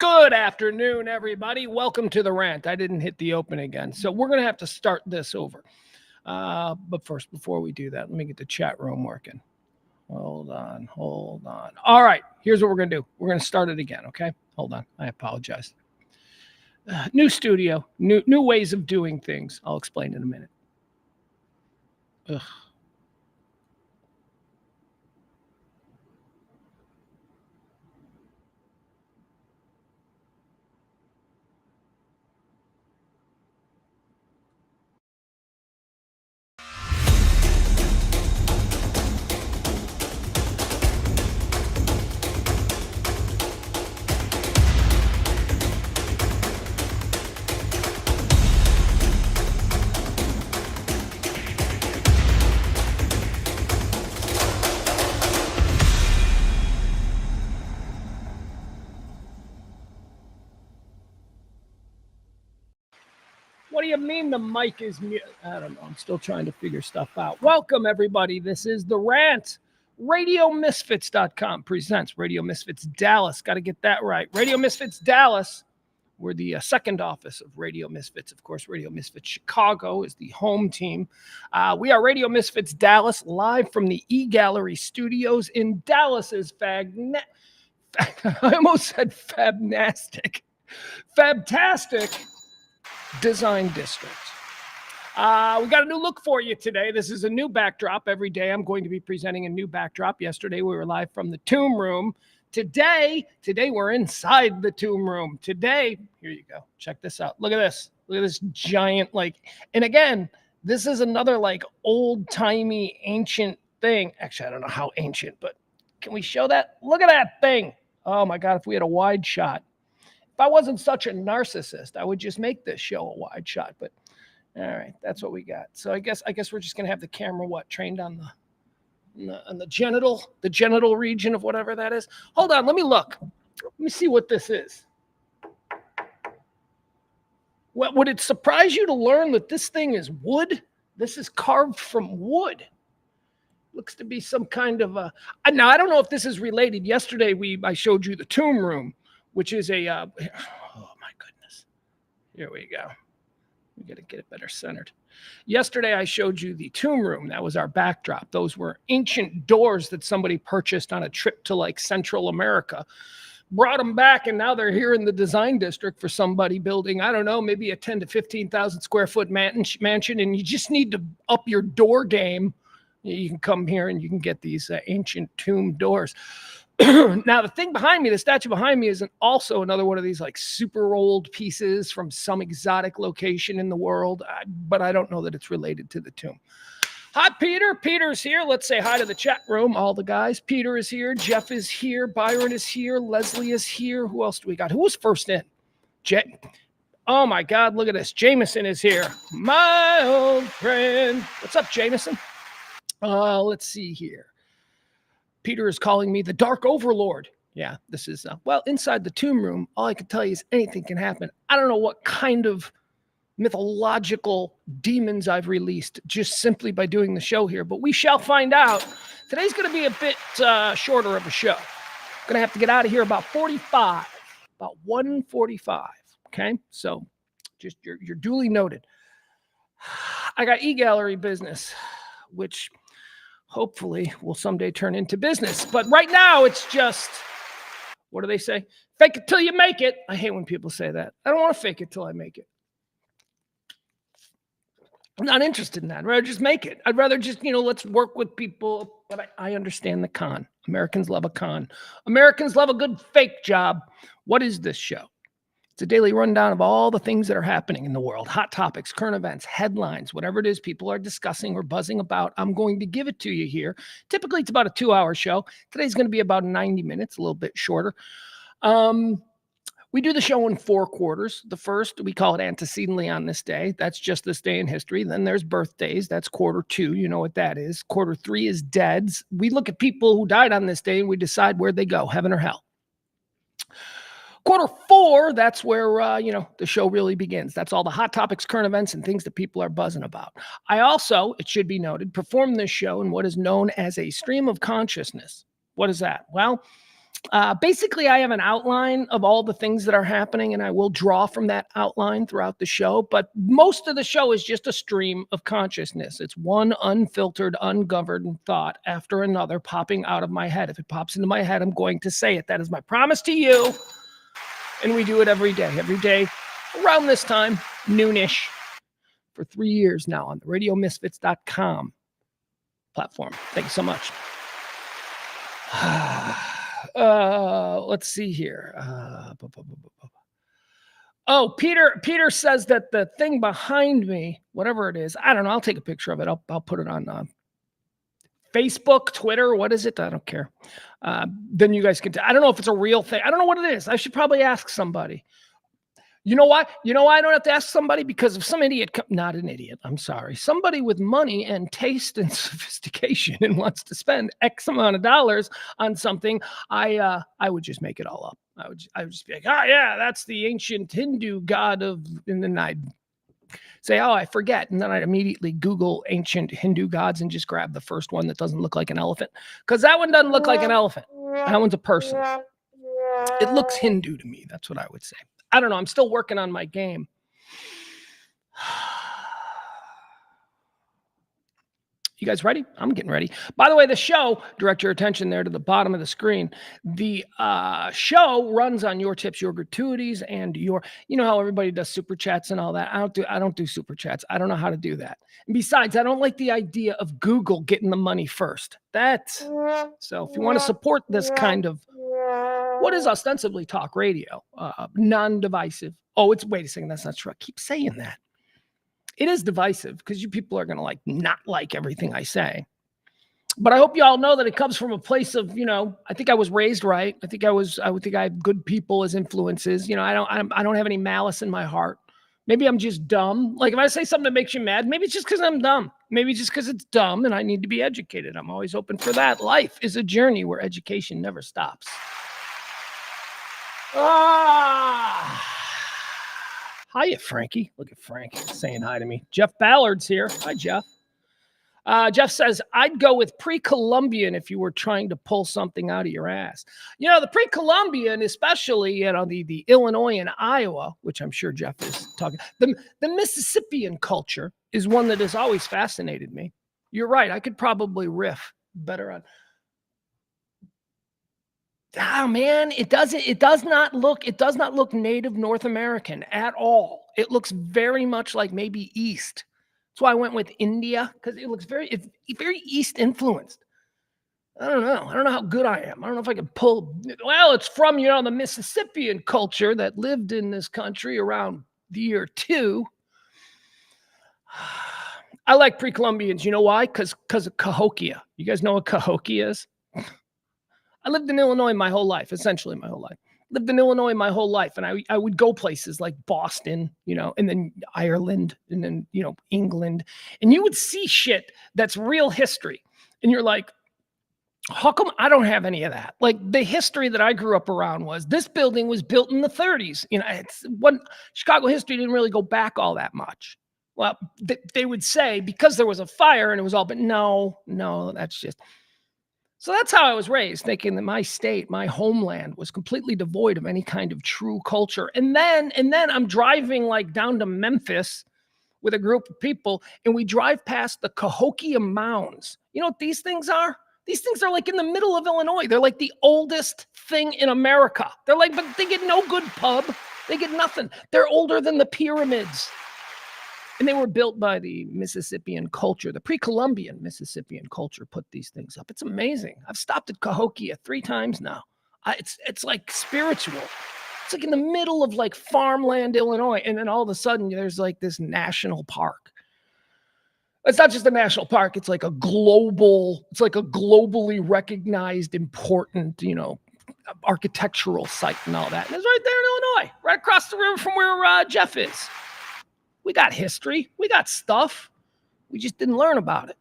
Good afternoon, everybody. Welcome to the Rant. I didn't hit the open again, so we're going to have to start this over. But first, before we do that, let me get the chat room working. Hold on. All right, here's what we're going to do. We're going to start it again, okay? Hold on. I apologize. New studio, new ways of doing things. I'll explain in a minute. Ugh. What do you mean the mic is mute? I don't know. I'm still trying to figure stuff out. Welcome, everybody. This is The Rant. RadioMisfits.com presents Radio Misfits Dallas. Got to get that right. Radio Misfits Dallas. We're the second office of Radio Misfits. Of course, Radio Misfits Chicago is the home team. We are Radio Misfits Dallas, live from the E-Gallery Studios in Dallas's I almost said fabtastic Design District. We got a new look for you today. This is a new backdrop. Every day I'm going to be presenting a new backdrop. Yesterday we were live from the Tomb Room. Today we're inside the Tomb Room. Today, here you go. Check this out. Look at this. Look at this giant, and again, this is another old-timey ancient thing. Actually, I don't know how ancient, but can we show that? Look at that thing. Oh my God, if we had a wide shot. If I wasn't such a narcissist, I would just make this show a wide shot. But all right, that's what we got. So I guess we're just gonna have the camera trained on the genital region of whatever that is. Hold on, let me look. Let me see what this is. Would it surprise you to learn that this thing is wood? This is carved from wood. Looks to be some kind of a. Now I don't know if this is related. Yesterday I showed you the Tomb Room, which is a, oh my goodness. Here we go. We got to get it better centered. Yesterday, I showed you the Tomb Room. That was our backdrop. Those were ancient doors that somebody purchased on a trip to Central America. Brought them back, and now they're here in the design district for somebody building, I don't know, maybe a 10 to 15,000 square foot mansion, and you just need to up your door game. You can come here and you can get these ancient tomb doors. Now, the thing behind me, the statue behind me, is also another one of these super old pieces from some exotic location in the world, but I don't know that it's related to the tomb. Hi, Peter. Peter's here. Let's say hi to the chat room, all the guys. Peter is here. Jeff is here. Byron is here. Leslie is here. Who else do we got? Who was first in? Oh, my God. Look at this. Jameson is here. My old friend. What's up, Jameson? Let's see here. Peter is calling me the Dark Overlord. Yeah, this is, inside the Tomb Room, all I can tell you is anything can happen. I don't know what kind of mythological demons I've released just simply by doing the show here, but we shall find out. Today's going to be a bit shorter of a show. Going to have to get out of here about 1:45, okay? So just you're duly noted. I got e-gallery business, which hopefully will someday turn into business. But right now, it's just, what do they say? Fake it till you make it. I hate when people say that. I don't want to fake it till I make it. I'm not interested in that. I'd rather just make it. I'd rather just, let's work with people. But I understand the con. Americans love a con. Americans love a good fake job. What is this show? It's a daily rundown of all the things that are happening in the world. Hot topics, current events, headlines, whatever it is people are discussing or buzzing about. I'm going to give it to you here. Typically, it's about a 2-hour show. Today's going to be about 90 minutes, a little bit shorter. We do the show in 4 quarters. The first, we call it antecedently on this day. That's just this day in history. Then there's birthdays. That's quarter 2. You know what that is. Quarter 3 is deads. We look at people who died on this day and we decide where they go, heaven or hell. Quarter 4, that's where, the show really begins. That's all the hot topics, current events, and things that people are buzzing about. I also, it should be noted, perform this show in what is known as a stream of consciousness. What is that? Well, Basically, I have an outline of all the things that are happening, and I will draw from that outline throughout the show. But most of the show is just a stream of consciousness. It's one unfiltered, ungoverned thought after another popping out of my head. If it pops into my head, I'm going to say it. That is my promise to you. And we do it every day around this time, noonish, for 3 years now on the RadioMisfits.com platform. Thank you so much. Let's see here. Oh, Peter says that the thing behind me, whatever it is, I don't know. I'll take a picture of it. I'll put it on Facebook, Twitter. What is it? I don't care. Then you guys can. I don't know if it's a real thing. I don't know what it is. I should probably ask somebody. You know why? You know why I don't have to ask somebody? Because if some idiot, not an idiot, I'm sorry, somebody with money and taste and sophistication and wants to spend X amount of dollars on something, I would just make it all up. I would just be like, yeah, that's the ancient Hindu god of, and then I'd say, I forget. And then I'd immediately Google ancient Hindu gods and just grab the first one that doesn't look like an elephant. Because that one doesn't look like an elephant. That one's a person. It looks Hindu to me. That's what I would say. I don't know. I'm still working on my game. You guys ready? I'm getting ready. By the way, the show, direct your attention there to the bottom of the screen. The show runs on your tips, your gratuities, and your, you know how everybody does super chats and all that. I don't do super chats. I don't know how to do that. And besides, I don't like the idea of Google getting the money first. So if you want to support this kind of what is ostensibly talk radio, non-divisive. Oh, wait a second. That's not true. I keep saying that. It is divisive because you people are going to not like everything I say. But I hope you all know that it comes from a place of, I think I was raised right. I think I have good people as influences. I don't have any malice in my heart. Maybe I'm just dumb. Like if I say something that makes you mad, maybe it's just because I'm dumb. Maybe just because it's dumb and I need to be educated. I'm always open for that. Life is a journey where education never stops. Hiya, Frankie. Look at Frank saying hi to me. Jeff Ballard's here. Hi, Jeff. Jeff says, I'd go with pre-Columbian if you were trying to pull something out of your ass. The pre-Columbian, especially, the Illinois and Iowa, which I'm sure Jeff is talking. The Mississippian culture is one that has always fascinated me. You're right. I could probably riff better on. Oh man, it does not look native North American at all. It looks very much like maybe East. That's why I went with India, because it looks very East influenced. I don't know how good I am. I don't know if I can pull. Well, it's from, the Mississippian culture that lived in this country around the year 2. I like pre-Columbians. You know why? Because of Cahokia. You guys know what Cahokia is? I lived in Illinois my whole life, essentially my whole life. Lived in Illinois my whole life, and I would go places like Boston, and then Ireland, and then, England, and you would see shit that's real history. And you're like, how come I don't have any of that? Like the history that I grew up around was this building was built in the 30s. Chicago history didn't really go back all that much. Well, they would say because there was a fire and it was all, but no, that's just. So that's how I was raised, thinking that my state, my homeland, was completely devoid of any kind of true culture. And then I'm driving down to Memphis with a group of people, and we drive past the Cahokia Mounds. You know what these things are? These things are in the middle of Illinois. They're the oldest thing in America. They're but they get no good pub. They get nothing. They're older than the pyramids. And they were built by the Mississippian culture. The pre-Columbian Mississippian culture put these things up. It's amazing. I've stopped at Cahokia 3 times now. It's like spiritual. It's in the middle of farmland, Illinois. And then all of a sudden there's this national park. It's not just a national park. It's a globally recognized, important, architectural site and all that. And it's right there in Illinois, right across the river from where Jeff is. We got history. We got stuff. We just didn't learn about it.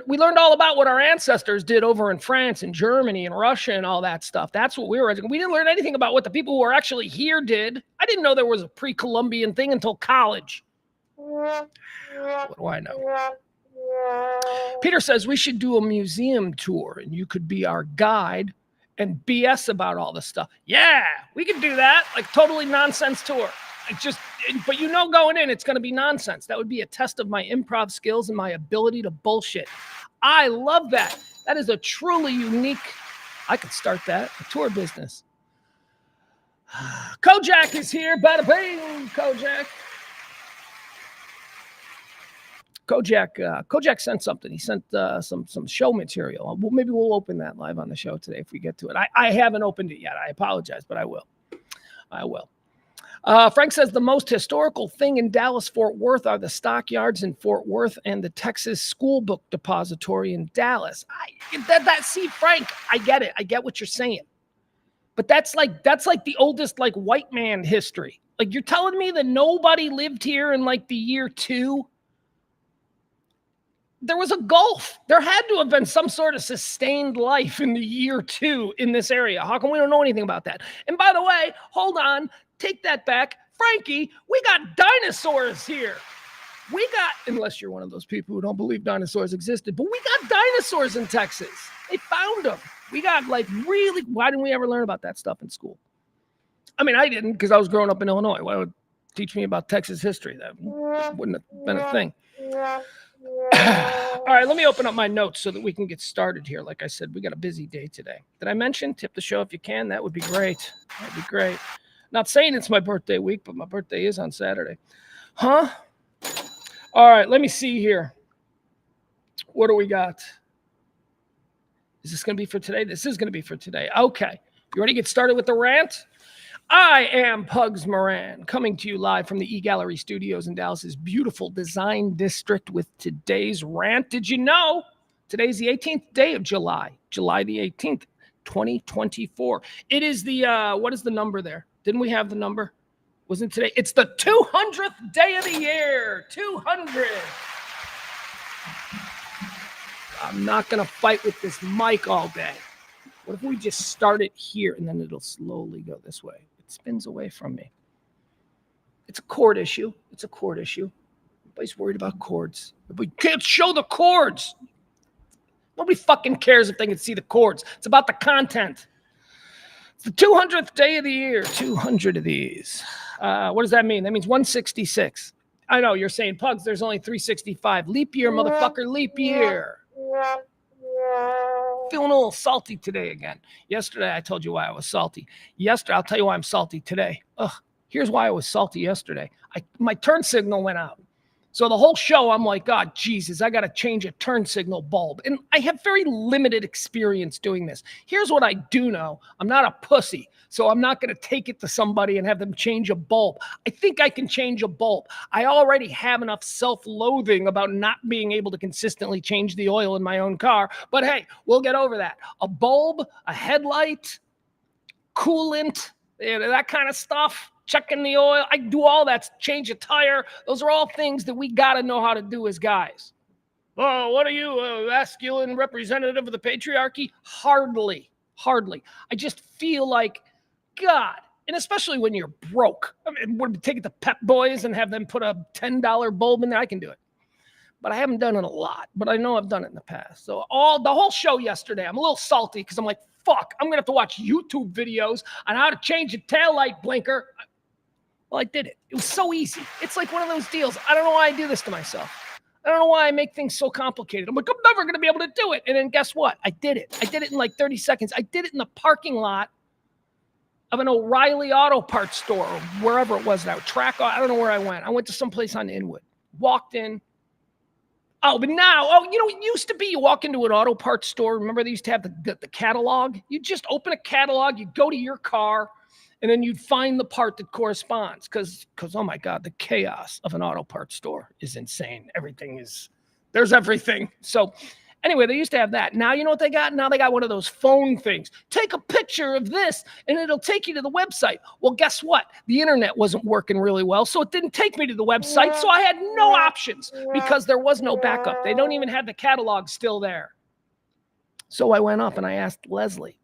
We learned all about what our ancestors did over in France and Germany and Russia and all that stuff. That's what we were. We didn't learn anything about what the people who were actually here did. I didn't know there was a pre-Columbian thing until college. What do I know? Peter says we should do a museum tour and you could be our guide and BS about all this stuff. Yeah, we can do that. Like totally nonsense tour. But going in, it's going to be nonsense. That would be a test of my improv skills and my ability to bullshit. I love that. That is a truly unique, I could start that, a tour business. Kojak is here. Bada bing, Kojak. Kojak sent something. He sent some show material. Maybe we'll open that live on the show today if we get to it. I haven't opened it yet. I apologize, but I will. Frank says the most historical thing in Dallas-Fort Worth are the stockyards in Fort Worth and the Texas School Book Depository in Dallas. See, Frank, I get it. I get what you're saying. But that's like the oldest like white man history. Like you're telling me that nobody lived here in like the year 2? There was a gulf. There had to have been some sort of sustained life in the year 2 in this area. How come we don't know anything about that? And by the way, hold on, take that back. Frankie, we got dinosaurs here. Unless you're one of those people who don't believe dinosaurs existed, but we got dinosaurs in Texas. They found them. We got why didn't we ever learn about that stuff in school? I mean, I didn't because I was growing up in Illinois. Why would teach me about Texas history? That wouldn't have been a thing. All right, let me open up my notes so that we can get started here. Like I said, we got a busy day today. Did I mention tip the show if you can? That would be great. That'd be great. Not saying it's my birthday week, but my birthday is on Saturday. Huh? All right, let me see here. What do we got? Is this going to be for today? This is going to be for today. Okay. You ready to get started with the rant? I am Pugs Moran, coming to you live from the eGallery Studios in Dallas's beautiful design district with today's rant. Did you know today's the 18th day of July the 18th, 2024. It is the, what is the number there? Didn't we have the number? Wasn't today? It's the 200th day of the year. 200. I'm not going to fight with this mic all day. What if we just start it here and then it'll slowly go this way? It spins away from me. It's a chord issue. Everybody's worried about chords. We can't show the chords. Nobody fucking cares if they can see the chords. It's about the content. It's the 200th day of the year. 200 of these. What does that mean? That means 166. I know, you're saying, Pugs, there's only 365. Leap year, motherfucker, leap year. Feeling a little salty today again. Yesterday, I told you why I was salty. I'll tell you why I'm salty today. Here's why I was salty yesterday. My turn signal went out. So the whole show, I'm like, God, Jesus, I got to change a turn signal bulb. And I have very limited experience doing this. Here's what I do know. I'm not a pussy. So I'm not going to take it to somebody and have them change a bulb. I think I can change a bulb. I already have enough self-loathing about not being able to consistently change the oil in my own car. But hey, we'll get over that. A bulb, a headlight, coolant, that kind of stuff. Checking the oil. I do all that. Change a tire. Those are all things that we got to know how to do as guys. Oh, what are you, a masculine representative of the patriarchy? Hardly. I just feel like, God, and especially when you're broke. I mean, would take it to Pep Boys and have them put a $10 bulb in there? I can do it. But I haven't done it a lot. But I know I've done it in the past. So the whole show yesterday, I'm a little salty because I'm like, fuck, I'm going to have to watch YouTube videos on how to change a taillight blinker. Well, I did it. It was so easy. It's like one of those deals. I don't know why I do this to myself. I don't know why I make things so complicated. I'm like, I'm never going to be able to do it. And then guess what? I did it. I did it in like 30 seconds. I did it in the parking lot of an O'Reilly auto parts store, or wherever it was now. I don't know where I went. I went to some place on Inwood. Walked in. But now, it used to be you walk into an auto parts store. Remember they used to have the catalog? You just open a catalog. You go to your car. And then you'd find the part that corresponds because, oh my God, the chaos of an auto parts store is insane. There's everything. So anyway, they used to have that. Now you know what they got? Now they got one of those phone things. Take a picture of this and it'll take you to the website. Well, guess what? The internet wasn't working really well, so it didn't take me to the website. So I had no options because there was no backup. They don't even have the catalog still there. So I went up and I asked Leslie.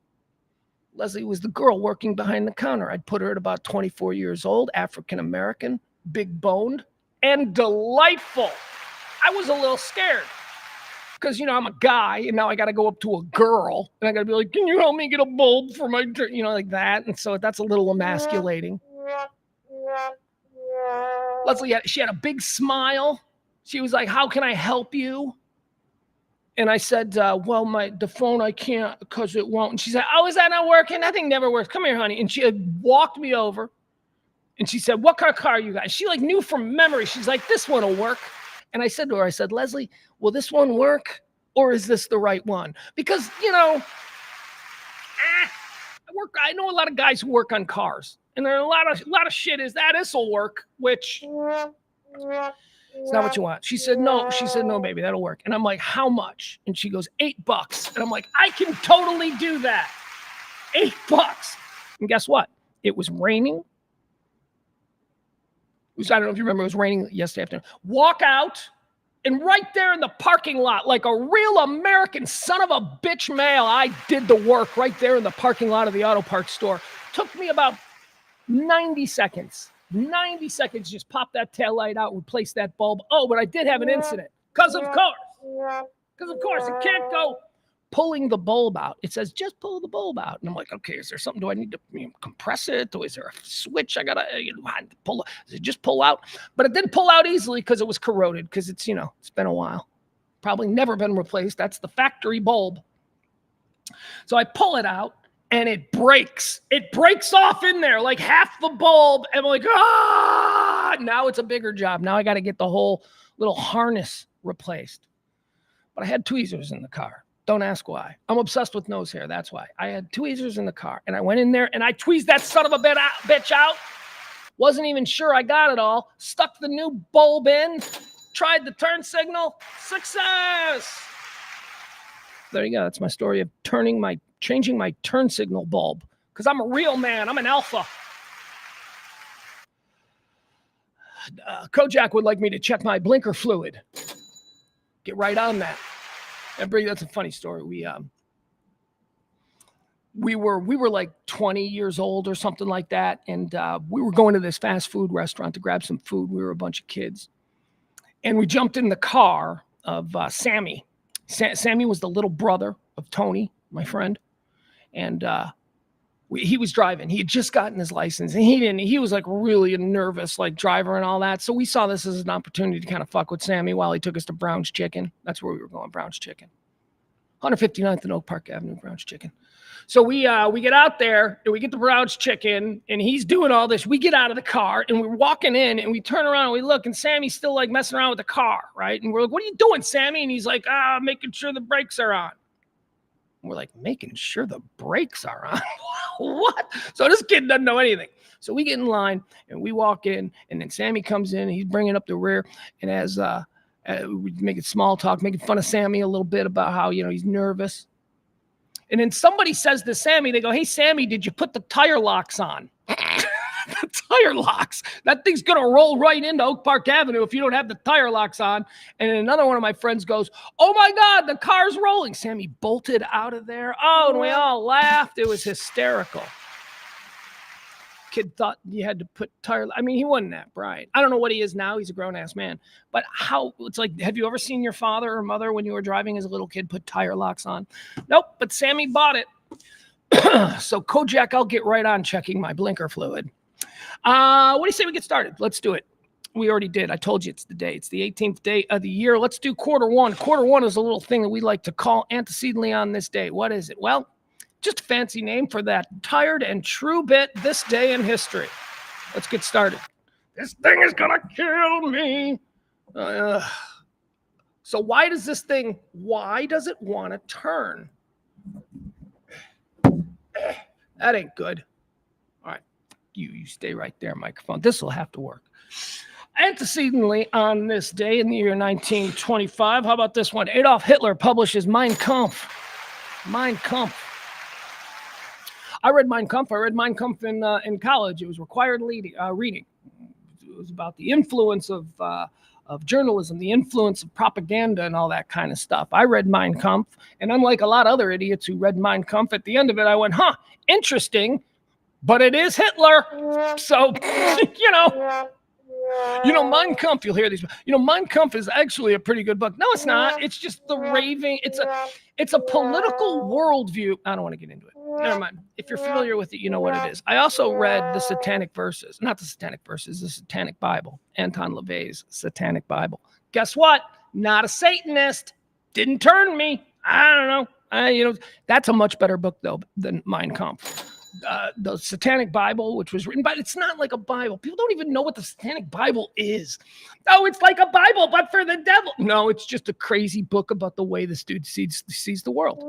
Leslie was the girl working behind the counter. I'd put her at about 24 years old, African-American, big boned, and delightful. I was a little scared because, I'm a guy and now I got to go up to a girl and I got to be like, can you help me get a bulb for my, like that. And so that's a little emasculating. Leslie, she had a big smile. She was like, how can I help you? And I said, well, the phone, I can't because it won't. And she said, oh, is that not working? That thing never works. Come here, honey. And she had walked me over and she said, what kind of car you got? She like knew from memory. She's like, this one will work. And I said to her, Leslie, will this one work? Or is this the right one? Because, I know a lot of guys who work on cars. And there are a lot of shit is that this will work, which it's not what you want. She said, no. She said, no, baby, that'll work. And I'm like, how much? And she goes, $8. And I'm like, I can totally do that. $8. And guess what? It was raining. I don't know if you remember, it was raining yesterday afternoon. Walk out, and right there in the parking lot, like a real American son of a bitch male, I did the work right there in the parking lot of the auto parts store. Took me about 90 seconds. 90 seconds, just pop that taillight out, replace that bulb. Oh, but I did have an incident. Because of course, it can't go pulling the bulb out. It says, just pull the bulb out. And I'm like, okay, is there something? Do I need to compress it? Or is there a switch I got to pull? Does it just pull out? But it didn't pull out easily because it was corroded, because it's, it's been a while. Probably never been replaced. That's the factory bulb. So I pull it out. And it breaks. It breaks off in there, like half the bulb. And I'm like, now it's a bigger job. Now I got to get the whole little harness replaced. But I had tweezers in the car. Don't ask why. I'm obsessed with nose hair. That's why. I had tweezers in the car. And I went in there and I tweezed that son of a bitch out. Wasn't even sure I got it all. Stuck the new bulb in. Tried the turn signal. Success! There you go. That's my story of changing my turn signal bulb, because I'm a real man. I'm an alpha. Kojak would like me to check my blinker fluid. Get right on that. That's a funny story. We were like 20 years old or something like that, and we were going to this fast food restaurant to grab some food. We were a bunch of kids, and we jumped in the car of Sammy. Sammy was the little brother of Tony, my friend. And he was driving. He had just gotten his license, and he was like really a nervous like driver and all that. So we saw this as an opportunity to kind of fuck with Sammy while he took us to Brown's Chicken. That's where we were going, Brown's Chicken. 159th and Oak Park Avenue, Brown's Chicken. So we get out there and we get to Brown's Chicken, and he's doing all this. We get out of the car and we're walking in, and we turn around and we look, and Sammy's still like messing around with the car, right? And we're like, what are you doing, Sammy? And he's like, making sure the brakes are on. We're like, making sure the brakes are on. What? So this kid doesn't know anything. So we get in line and we walk in, and then Sammy comes in and he's bringing up the rear. And as we making small talk, making fun of Sammy a little bit about how, he's nervous. And then somebody says to Sammy, they go, hey, Sammy, did you put the tire locks on? The tire locks. That thing's going to roll right into Oak Park Avenue if you don't have the tire locks on. And then another one of my friends goes, oh my God, the car's rolling. Sammy bolted out of there. Oh, and we all laughed. It was hysterical. Kid thought you had to put he wasn't that bright. I don't know what he is now. He's a grown-ass man. But it's like, have you ever seen your father or mother when you were driving as a little kid put tire locks on? Nope, but Sammy bought it. So Kojak, I'll get right on checking my blinker fluid. What do you say we get started? Let's do it. We already did. I told you it's the day. It's the 18th day of the year. Let's do quarter one. Quarter one is a little thing that we like to call antecedently on this day. What is it? Well, just a fancy name for that tired and true bit, this day in history. Let's get started. This thing is going to kill me. So why does it want to turn? That ain't good. All right. You stay right there, microphone. This will have to work. Antecedently on this day in the year 1925, how about this one? Adolf Hitler publishes Mein Kampf. Mein Kampf. I read Mein Kampf. I read Mein Kampf in college. It was required reading. It was about the influence of journalism, the influence of propaganda, and all that kind of stuff. I read Mein Kampf, and unlike a lot of other idiots who read Mein Kampf, at the end of it, I went, interesting, but it is Hitler. So, Mein Kampf, you'll hear these. Mein Kampf is actually a pretty good book. No, it's not. It's just the raving. It's a political worldview. I don't want to get into it. Never mind. If you're familiar with it, you know what it is. I also read the Satanic Verses. Not the Satanic Verses, the Satanic Bible. Anton LaVey's Satanic Bible. Guess what? Not a Satanist. Didn't turn me. I don't know. That's a much better book, though, than Mein Kampf. The Satanic Bible, which was written, but it's not like a Bible. People don't even know what the Satanic Bible is. Oh, it's like a Bible, but for the devil. No, it's just a crazy book about the way this dude sees the world.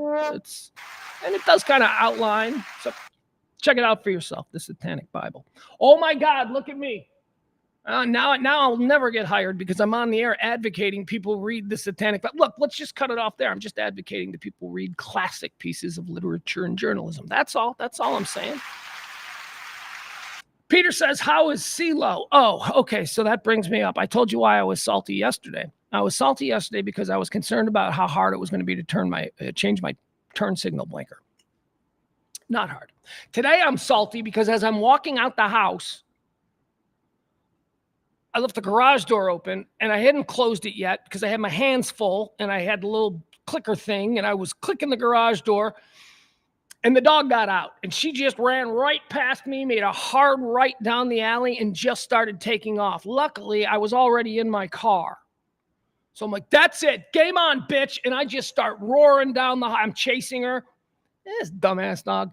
And it does kind of outline. So check it out for yourself, the Satanic Bible. Oh my God, look at me. Now I'll never get hired because I'm on the air advocating people read the Satanic Bible. Look, let's just cut it off there. I'm just advocating that people read classic pieces of literature and journalism. That's all I'm saying. Peter says, how is CeeLo? Oh, okay. So that brings me up. I told you why I was salty yesterday. I was salty yesterday because I was concerned about how hard it was going to be to change my turn signal blinker. Not hard. Today I'm salty because as I'm walking out the house, I left the garage door open and I hadn't closed it yet because I had my hands full and I had the little clicker thing and I was clicking the garage door and the dog got out and she just ran right past me, made a hard right down the alley and just started taking off. Luckily, I was already in my car. So I'm like, that's it. Game on, bitch. And I just start roaring down I'm chasing her. This dumbass dog.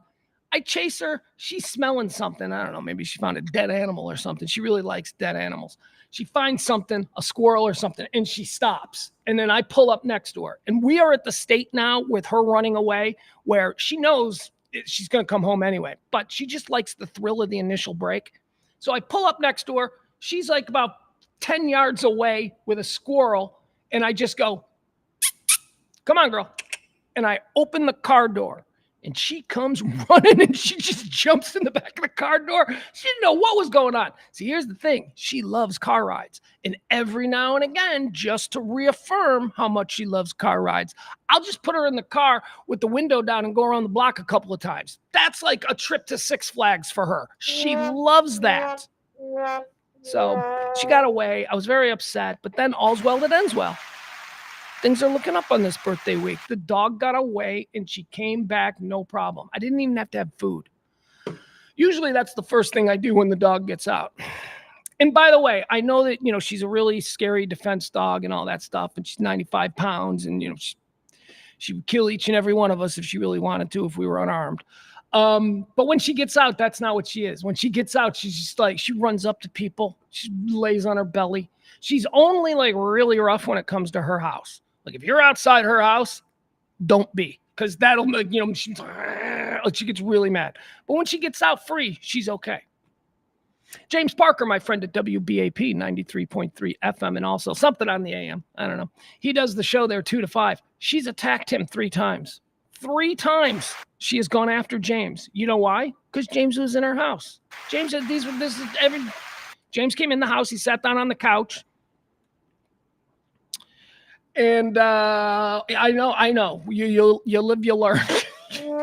I chase her. She's smelling something. I don't know. Maybe she found a dead animal or something. She really likes dead animals. She finds something, a squirrel or something, and she stops. And then I pull up next to her. And we are at the state now with her running away where she knows she's going to come home anyway. But she just likes the thrill of the initial break. So I pull up next to her. She's like about 10 yards away with a squirrel. And I just go, come on, girl. And I open the car door. And she comes running and she just jumps in the back of the car door. She didn't know what was going on. See, here's the thing. She loves car rides. And every now and again, just to reaffirm how much she loves car rides, I'll just put her in the car with the window down and go around the block a couple of times. That's like a trip to Six Flags for her. She loves that. So she got away. I was very upset, but then all's well that ends well. Things are looking up on this birthday week. The dog got away and she came back, no problem. I didn't even have to have food. Usually that's the first thing I do when the dog gets out. And by the way, I know that, she's a really scary defense dog and all that stuff. And she's 95 pounds and, she would kill each and every one of us if she really wanted to, if we were unarmed. But when she gets out, that's not what she is. When she gets out, she's just like, she runs up to people. She lays on her belly. She's only like really rough when it comes to her house. Like if you're outside her house, don't be, because that'll make, she gets really mad. But when she gets out free, she's okay. James Parker, my friend at WBAP 93.3 FM and also something on the AM. I don't know. He does the show there 2 to 5. She's attacked him 3 times. 3 times she has gone after James. You know why? Because James was in her house. James said James came in the house. He sat down on the couch. And I know. You live, you learn.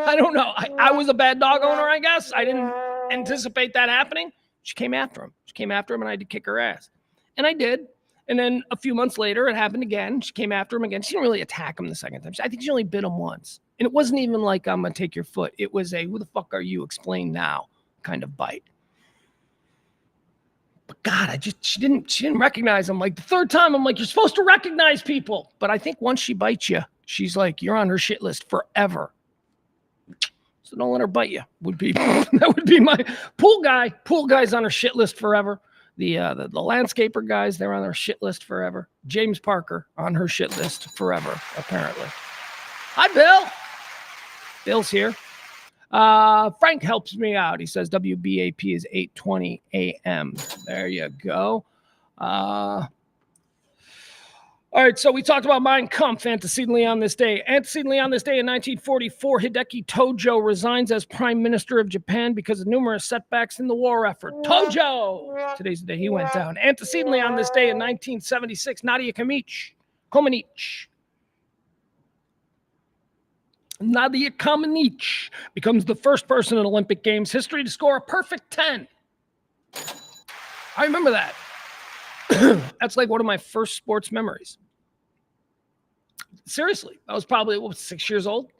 I don't know. I was a bad dog owner, I guess. I didn't anticipate that happening. She came after him. And I had to kick her ass. And I did. And then a few months later, it happened again. She came after him again. She didn't really attack him the second time. I think she only bit him once. And it wasn't even like, I'm going to take your foot. It was a, who the fuck are you? Explain now kind of bite. But God, she didn't recognize him. Like the 3rd time, I'm like, you're supposed to recognize people. But I think once she bites you, she's like, you're on her shit list forever. So don't let her bite you. That would be my pool guy. Pool guy's on her shit list forever. The landscaper guys, they're on their shit list forever. James Parker on her shit list forever, apparently. Hi, Bill. Bill's here. Frank helps me out. He says WBAP is 8:20 a.m. There you go. All right, so we talked about Mein Kampf antecedently on this day. Antecedently on this day in 1944, Hideki Tojo resigns as Prime Minister of Japan because of numerous setbacks in the war effort. Tojo! Today's the day he went down. Antecedently on this day in 1976, Nadia Comaneci becomes the first person in Olympic Games history to score a perfect 10. I remember that. That's like one of my first sports memories. Seriously, I was probably 6 years old.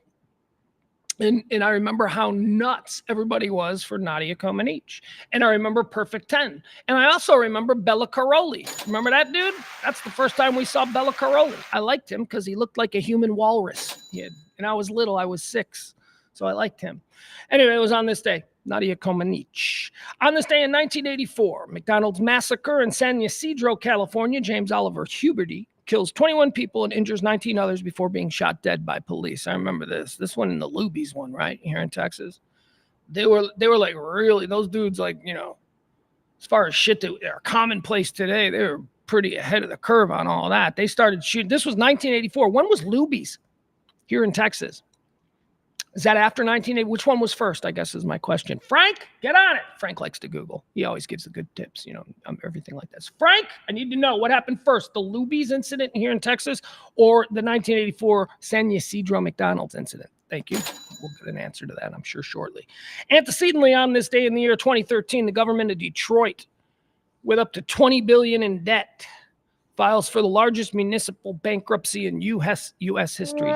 And I remember how nuts everybody was for Nadia Comaneci. And I remember Perfect 10. And I also remember Bella Caroli. Remember that dude? That's the first time we saw Bella Caroli. I liked him because he looked like a human walrus. And I was little. I was 6. So I liked him. Anyway, it was on this day. Nadia Comaneci. On this day in 1984, McDonald's massacre in San Ysidro, California, James Oliver Huberty kills 21 people and injures 19 others before being shot dead by police. I remember this. This one in the Lubies one, right? Here in Texas. They were like really, those dudes, like, you know, as far as shit that are commonplace today, they were pretty ahead of the curve on all that. They started shooting. This was 1984. When was Lubies here in Texas? Is that after 1980? Which one was first, I guess, is my question. Frank, get on it. Frank likes to Google. He always gives the good tips, you know, everything like this. Frank, I need to know what happened first, the Lubies incident here in Texas or the 1984 San Ysidro McDonald's incident? Thank you. We'll get an answer to that, I'm sure, shortly. Antecedently, on this day in the year 2013, the government of Detroit, with up to $20 billion in debt, files for the largest municipal bankruptcy in U.S. history.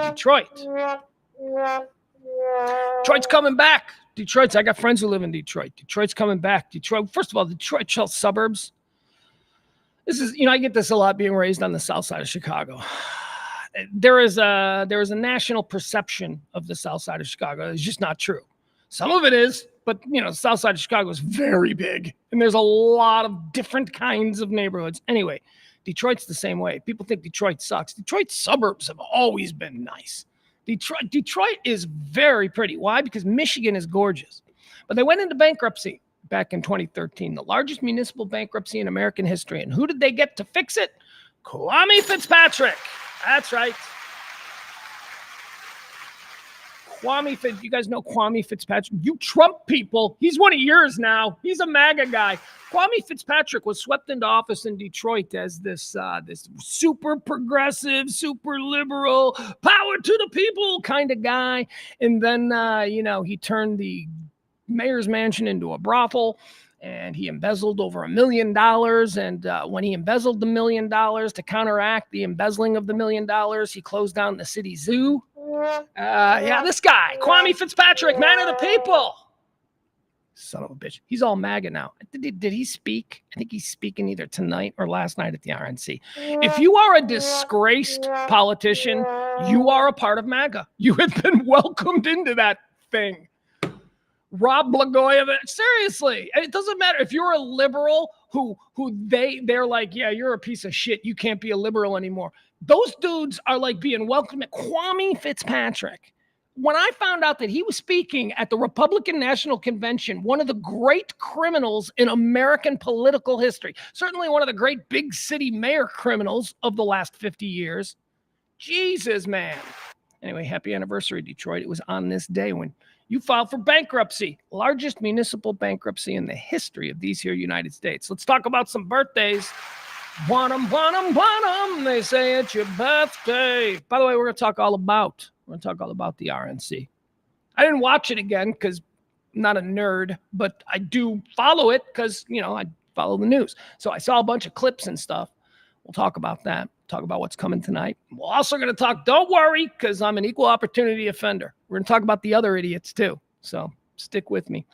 Detroit's coming back. I got friends who live in Detroit. Detroit's coming back. Detroit, first of all, Detroit suburbs. This is, you know, I get this a lot being raised on the south side of Chicago. There is a national perception of the south side of Chicago. It's just not true. Some of it is, but, you know, the south side of Chicago is very big, and there's a lot of different kinds of neighborhoods. Anyway, Detroit's the same way. People think Detroit sucks. Detroit's suburbs have always been nice. Detroit is very pretty. Why? Because Michigan is gorgeous. But they went into bankruptcy back in 2013, the largest municipal bankruptcy in American history. And who did they get to fix it? Kwame Fitzpatrick. That's right. You guys know Kwame Fitzpatrick? You Trump people. He's one of yours now. He's a MAGA guy. Kwame Fitzpatrick was swept into office in Detroit as this super progressive, super liberal, power to the people kind of guy. And then, he turned the mayor's mansion into a brothel, and he embezzled over $1 million. And when he embezzled the $1 million, to counteract the embezzling of the $1 million, he closed down the city zoo. This guy, Kwame Fitzpatrick, man of the people. Son of a bitch. He's all MAGA now. Did he speak? I think he's speaking either tonight or last night at the RNC. If you are a disgraced politician, you are a part of MAGA. You have been welcomed into that thing. Rob Blagojevich, seriously. It doesn't matter if you're a liberal who they're like, yeah, you're a piece of shit. You can't be a liberal anymore. Those dudes are like being welcomed. Kwame Fitzpatrick. When I found out that he was speaking at the Republican National Convention, one of the great criminals in American political history, certainly one of the great big city mayor criminals of the last 50 years. Jesus, man. Anyway, happy anniversary, Detroit. It was on this day when you filed for bankruptcy, largest municipal bankruptcy in the history of these here United States. Let's talk about some birthdays. Want 'em, they say it's your birthday. By the way, we're going to talk all about the RNC. I didn't watch it again because I'm not a nerd, but I do follow it because, I follow the news. So I saw a bunch of clips and stuff. We'll talk about that. Talk about what's coming tonight. We're also going to talk, don't worry, because I'm an equal opportunity offender. We're going to talk about the other idiots too. So stick with me.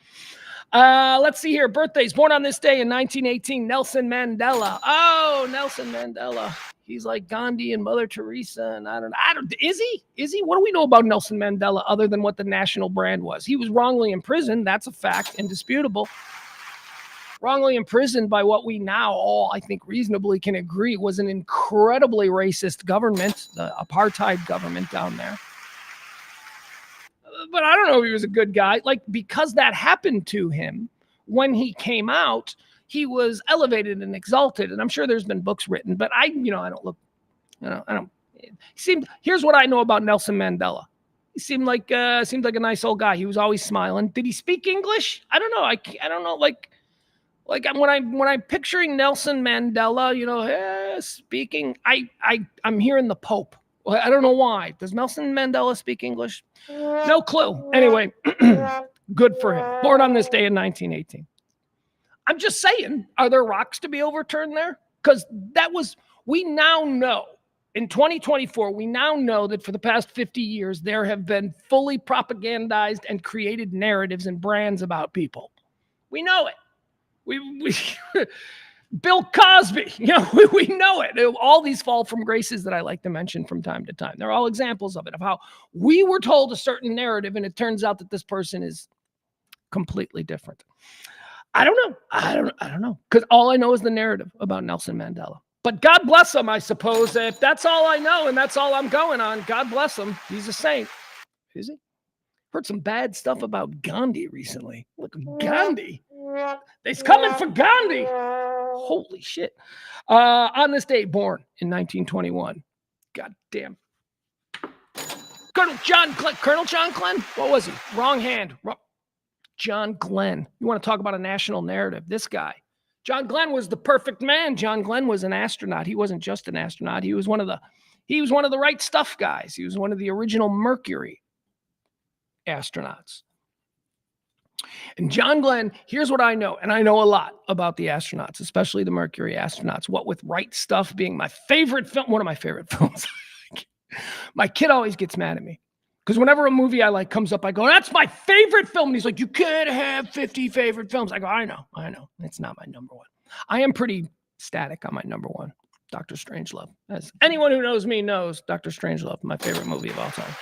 Let's see here. Birthdays. Born on this day in 1918, Nelson Mandela. Oh, Nelson Mandela. He's like Gandhi and Mother Teresa. And I don't, is he? What do we know about Nelson Mandela other than what the national brand was? He was wrongly imprisoned. That's a fact, indisputable. Wrongly imprisoned by what we now all, I think, reasonably can agree was an incredibly racist government, the apartheid government down there. But I don't know if he was a good guy. Like, because that happened to him, when he came out, he was elevated and exalted. And I'm sure there's been books written, but I don't look, here's what I know about Nelson Mandela. He seemed like a nice old guy. He was always smiling. Did he speak English? I don't know. I don't know. Like when I'm picturing Nelson Mandela, speaking, I'm hearing the Pope. I don't know why. Does Nelson Mandela speak English? No clue. Anyway, good for him. Born on this day in 1918. I'm just saying, are there rocks to be overturned there? because we now know in 2024, we now know that for the past 50 years, there have been fully propagandized and created narratives and brands about people. We know it. We Bill Cosby, we know it. All these fall from graces that I like to mention from time to time. They're all examples of it, of how we were told a certain narrative, and it turns out that this person is completely different. I don't know. I don't know. Because all I know is the narrative about Nelson Mandela. But God bless him, I suppose. If that's all I know and that's all I'm going on, God bless him. He's a saint. Is he? Heard some bad stuff about Gandhi recently. Look, Gandhi. They's coming for Gandhi. Holy shit. On this day, born in 1921. God damn. Colonel John Glenn? What was he? Wrong hand. John Glenn. You want to talk about a national narrative? This guy. John Glenn was the perfect man. John Glenn was an astronaut. He wasn't just an astronaut. He was one of the right stuff guys. He was one of the original Mercury astronauts. And John Glenn, here's what I know, and I know a lot about the astronauts, especially the Mercury astronauts. What with Right Stuff being my favorite film, one of my favorite films. My kid always gets mad at me because whenever a movie I like comes up, I go, "That's my favorite film." And he's like, "You can't have 50 favorite films." I go, I know. It's not my number one. I am pretty static on my number one, Dr. Strangelove. As anyone who knows me knows, Dr. Strangelove, my favorite movie of all time.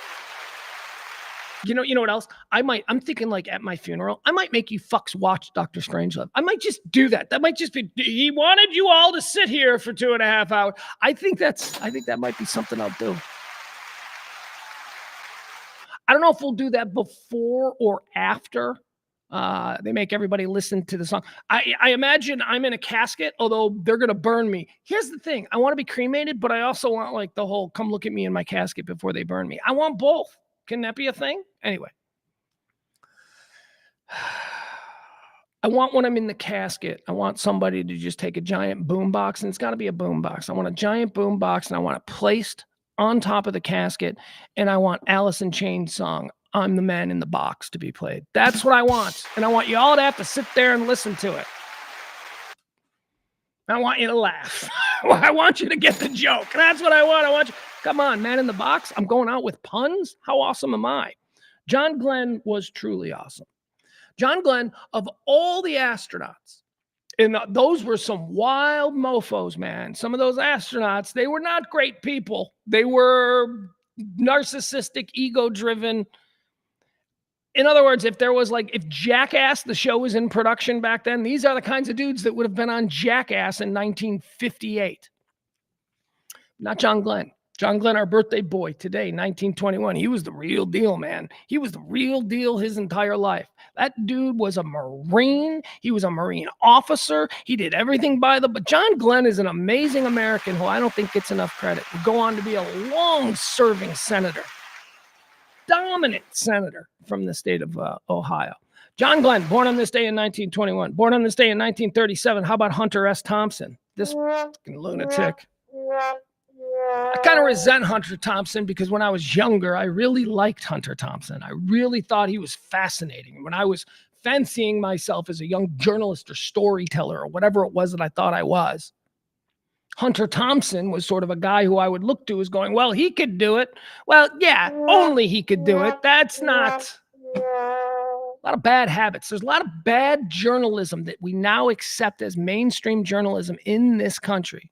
You know what else? I'm thinking like at my funeral, I might make you fucks watch Dr. Strangelove. I might just do that. That might just be, he wanted you all to sit here for 2.5 hours. I think that might be something I'll do. I don't know if we'll do that before or after they make everybody listen to the song. I imagine I'm in a casket, although they're going to burn me. Here's the thing. I want to be cremated, but I also want like the whole come look at me in my casket before they burn me. I want both. Can that be a thing? Anyway. I want when I'm in the casket, I want somebody to just take a giant boombox, and it's got to be a boombox. I want a giant boombox, and I want it placed on top of the casket, and I want Alice in Chains song, "I'm the Man in the Box," to be played. That's what I want, and I want you all to have to sit there and listen to it. I want you to laugh. I want you to get the joke. That's what I want. I want you. Come on, Man in the Box. I'm going out with puns. How awesome am I? John Glenn was truly awesome. John Glenn, of all the astronauts, and those were some wild mofos, man. Some of those astronauts, they were not great people. They were narcissistic, ego-driven. In other words, if Jackass, the show was in production back then, these are the kinds of dudes that would have been on Jackass in 1958. Not John Glenn. John Glenn, our birthday boy today, 1921. He was the real deal, man. He was the real deal his entire life. That dude was a Marine. He was a Marine officer. He did everything but John Glenn is an amazing American who I don't think gets enough credit. He'll go on to be a long-serving senator. Dominant senator from the state of Ohio. John Glenn, born on this day in 1921. Born on this day in 1937. How about Hunter S. Thompson? This fucking lunatic. I kind of resent Hunter Thompson because when I was younger, I really liked Hunter Thompson. I really thought he was fascinating. When I was fancying myself as a young journalist or storyteller or whatever it was that I thought I was, Hunter Thompson was sort of a guy who I would look to as going, well, he could do it. Well, yeah, only he could do it. That's not a lot of bad habits. There's a lot of bad journalism that we now accept as mainstream journalism in this country.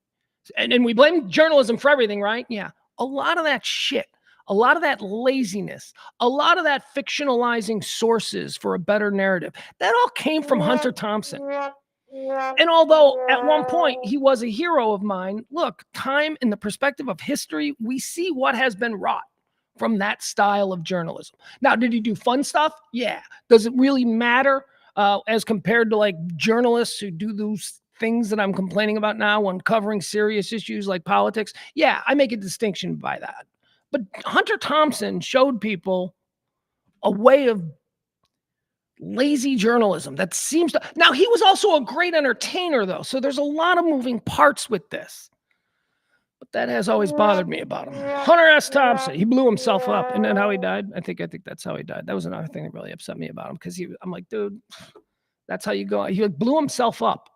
And we blame journalism for everything, right? Yeah. A lot of that shit, a lot of that laziness, a lot of that fictionalizing sources for a better narrative, that all came from Hunter Thompson. And although at one point he was a hero of mine, look, time in the perspective of history, we see what has been wrought from that style of journalism. Now, did he do fun stuff? Yeah. Does it really matter as compared to like journalists who do those things that I'm complaining about now when covering serious issues like politics? Yeah, I make a distinction by that. But Hunter Thompson showed people a way of lazy journalism that seems to... Now, he was also a great entertainer, though, so there's a lot of moving parts with this. But that has always bothered me about him. Hunter S. Thompson, he blew himself up. Isn't that how he died? I think that's how he died. That was another thing that really upset me about him, because I'm like, dude, that's how you go. He blew himself up.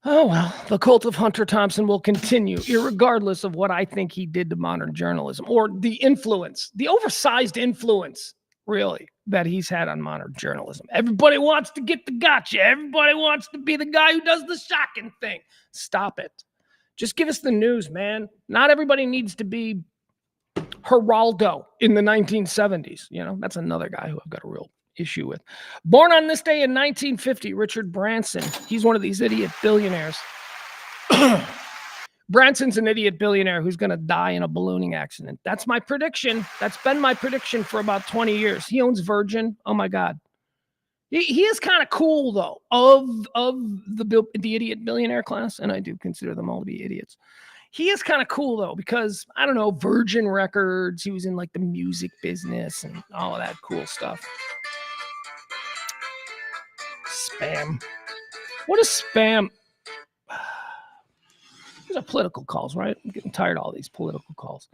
Oh, well, the cult of Hunter Thompson will continue, irregardless of what I think he did to modern journalism or the influence, the oversized influence, really, that he's had on modern journalism. Everybody wants to get the gotcha. Everybody wants to be the guy who does the shocking thing. Stop it. Just give us the news, man. Not everybody needs to be Geraldo in the 1970s. You know, that's another guy who I've got a real issue with. Born on this day in 1950, Richard Branson. He's one of these idiot billionaires. Branson's an idiot billionaire who's going to die in a ballooning accident. That's my prediction. That's been my prediction for about 20 years. He owns Virgin. Oh my God. He is kind of cool though, of the idiot billionaire class, and I do consider them all to be idiots. He is kind of cool though, because I don't know, Virgin Records, he was in like the music business and all of that cool stuff. Spam. What is spam? These are political calls, right? I'm getting tired of all these political calls.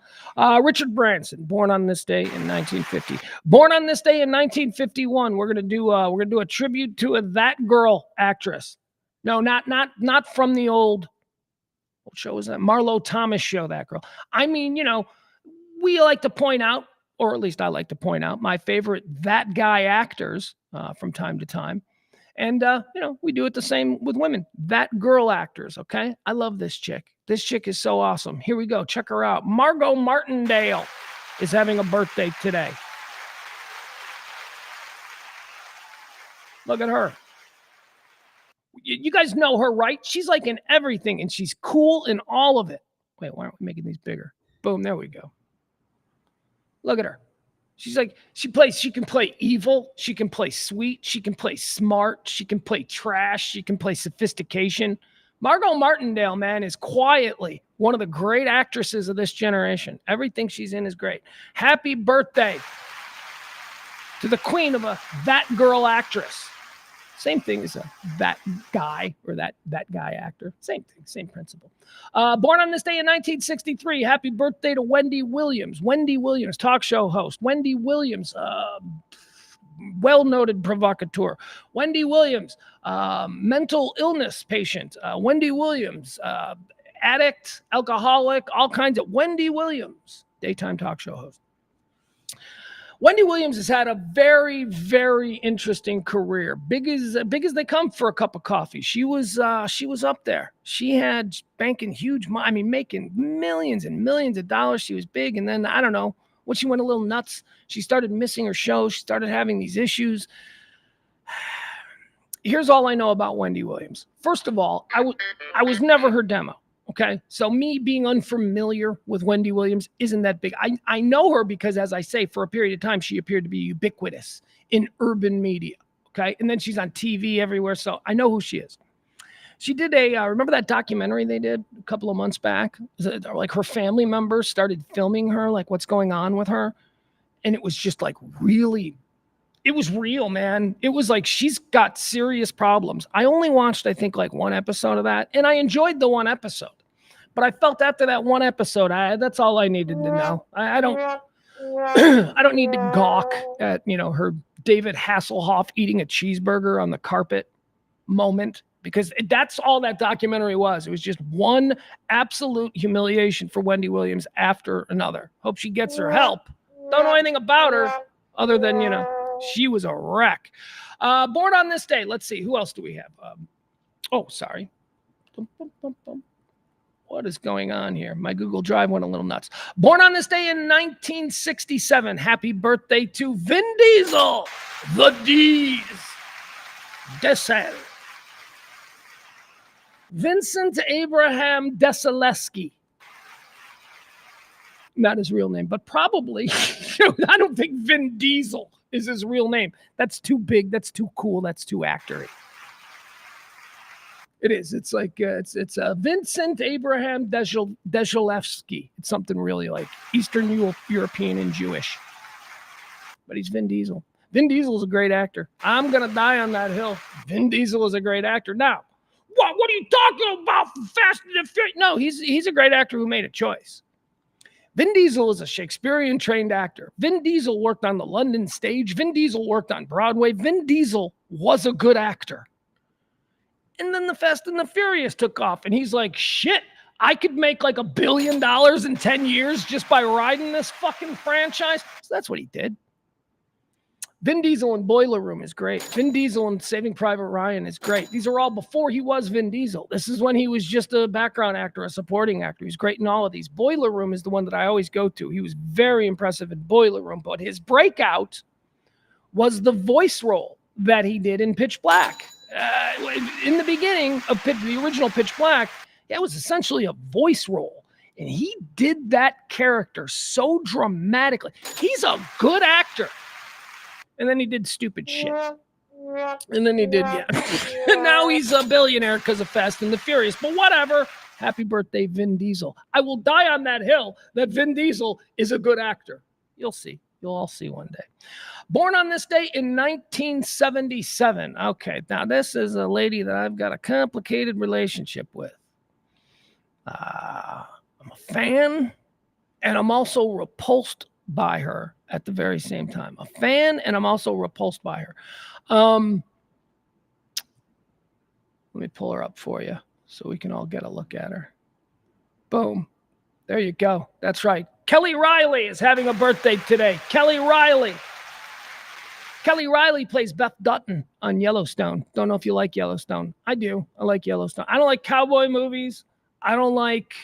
Richard Branson, born on this day in 1950. Born on this day in 1951. We're gonna do a tribute to a That Girl actress. No, not from the old. What show was that? Marlo Thomas show, That Girl. I mean, you know, we like to point out, or at least I like to point out, my favorite that guy actors from time to time. And, you know, we do it the same with women. That girl actors, okay? I love this chick. This chick is so awesome. Here we go. Check her out. Margot Martindale is having a birthday today. Look at her. You guys know her, right? She's like in everything, and she's cool in all of it. Wait, why aren't we making these bigger? Boom, there we go. Look at her. She's like, she can play evil. She can play sweet. She can play smart. She can play trash. She can play sophistication. Margot Martindale, man, is quietly one of the great actresses of this generation. Everything she's in is great. Happy birthday to the queen of a that girl actress. Same thing as a that guy or that guy actor. Same thing, same principle. Born on this day in 1963. Happy birthday to Wendy Williams. Wendy Williams, talk show host. Wendy Williams, well-noted provocateur. Wendy Williams, mental illness patient. Wendy Williams, addict, alcoholic, all kinds of. Wendy Williams, daytime talk show host. Wendy Williams has had a very, very interesting career. Big as they come for a cup of coffee. She was up there. She had banking huge money. I mean, making millions and millions of dollars. She was big, and then I don't know when she went a little nuts. She started missing her show. She started having these issues. Here's all I know about Wendy Williams. First of all, I was never her demo. Okay, so me being unfamiliar with Wendy Williams isn't that big. I know her because, as I say, for a period of time, she appeared to be ubiquitous in urban media. Okay, and then she's on TV everywhere, so I know who she is. She did remember that documentary they did a couple of months back? Like her family members started filming her, like what's going on with her. And it was just like really, it was real, man. It was like she's got serious problems. I only watched, I think, like one episode of that, and I enjoyed the one episode. But I felt after that one episode, that's all I needed to know. I don't I don't need to gawk at, you know, her David Hasselhoff eating a cheeseburger on the carpet moment, because that's all that documentary was. It was just one absolute humiliation for Wendy Williams after another. Hope she gets her help. Don't know anything about her other than, you know, she was a wreck. Born on this day. Let's see. Who else do we have? Oh, sorry. What is going on here? My Google Drive went a little nuts. Born on this day in 1967. Happy birthday to Vin Diesel. The D's. Diesel. Vincent Abraham Desilesky. Not his real name, but probably, I don't think Vin Diesel is his real name. That's too big. That's too cool. That's too actory. It is. It's like, it's Vincent Abraham Desilesky. It's something really like Eastern European and Jewish. But he's Vin Diesel. Vin Diesel is a great actor. I'm going to die on that hill. Vin Diesel is a great actor. Now, what are you talking about? Fast and Furious? No, he's a great actor who made a choice. Vin Diesel is a Shakespearean-trained actor. Vin Diesel worked on the London stage. Vin Diesel worked on Broadway. Vin Diesel was a good actor. And then the Fast and the Furious took off, and he's like, shit, I could make like $1 billion in 10 years just by riding this fucking franchise. So that's what he did. Vin Diesel in Boiler Room is great. Vin Diesel in Saving Private Ryan is great. These are all before he was Vin Diesel. This is when he was just a background actor, a supporting actor. He's great in all of these. Boiler Room is the one that I always go to. He was very impressive in Boiler Room, but his breakout was the voice role that he did in Pitch Black. In the beginning of the original Pitch Black, it was essentially a voice role. And he did that character so dramatically. He's a good actor. And then he did stupid shit. And then he did, and now he's a billionaire because of Fast and the Furious. But whatever. Happy birthday, Vin Diesel. I will die on that hill that Vin Diesel is a good actor. You'll see. You'll all see one day. Born on this day in 1977. Okay, now this is a lady that I've got a complicated relationship with. I'm a fan, and I'm also repulsed by her at the very same time. A fan, and I'm also repulsed by her. Let me pull her up for you so we can all get a look at her. Boom. There you go. That's right. Kelly Riley is having a birthday today. Kelly Riley. Kelly Riley plays Beth Dutton on Yellowstone. Don't know if you like Yellowstone. I do. I like Yellowstone. I don't like cowboy movies. I don't like...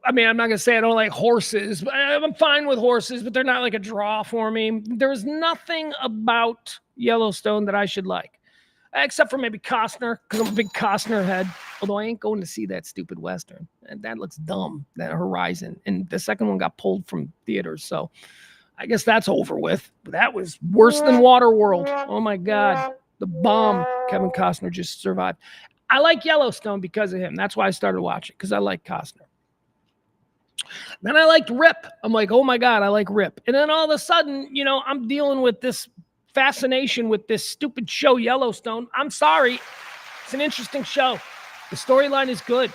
I mean, I'm not going to say I don't like horses, but I'm fine with horses, but they're not like a draw for me. There's nothing about Yellowstone that I should like, except for maybe Costner, because I'm a big Costner head. Although I ain't going to see that stupid Western. And that looks dumb, that Horizon. And the second one got pulled from theaters, so I guess that's over with. But that was worse than Waterworld. Oh, my God. The bomb Kevin Costner just survived. I like Yellowstone because of him. That's why I started watching, because I like Costner. Then I liked Rip. I'm like, oh my God, I like Rip. And then all of a sudden, you know, I'm dealing with this fascination with this stupid show, Yellowstone. I'm sorry. It's an interesting show. The storyline is good.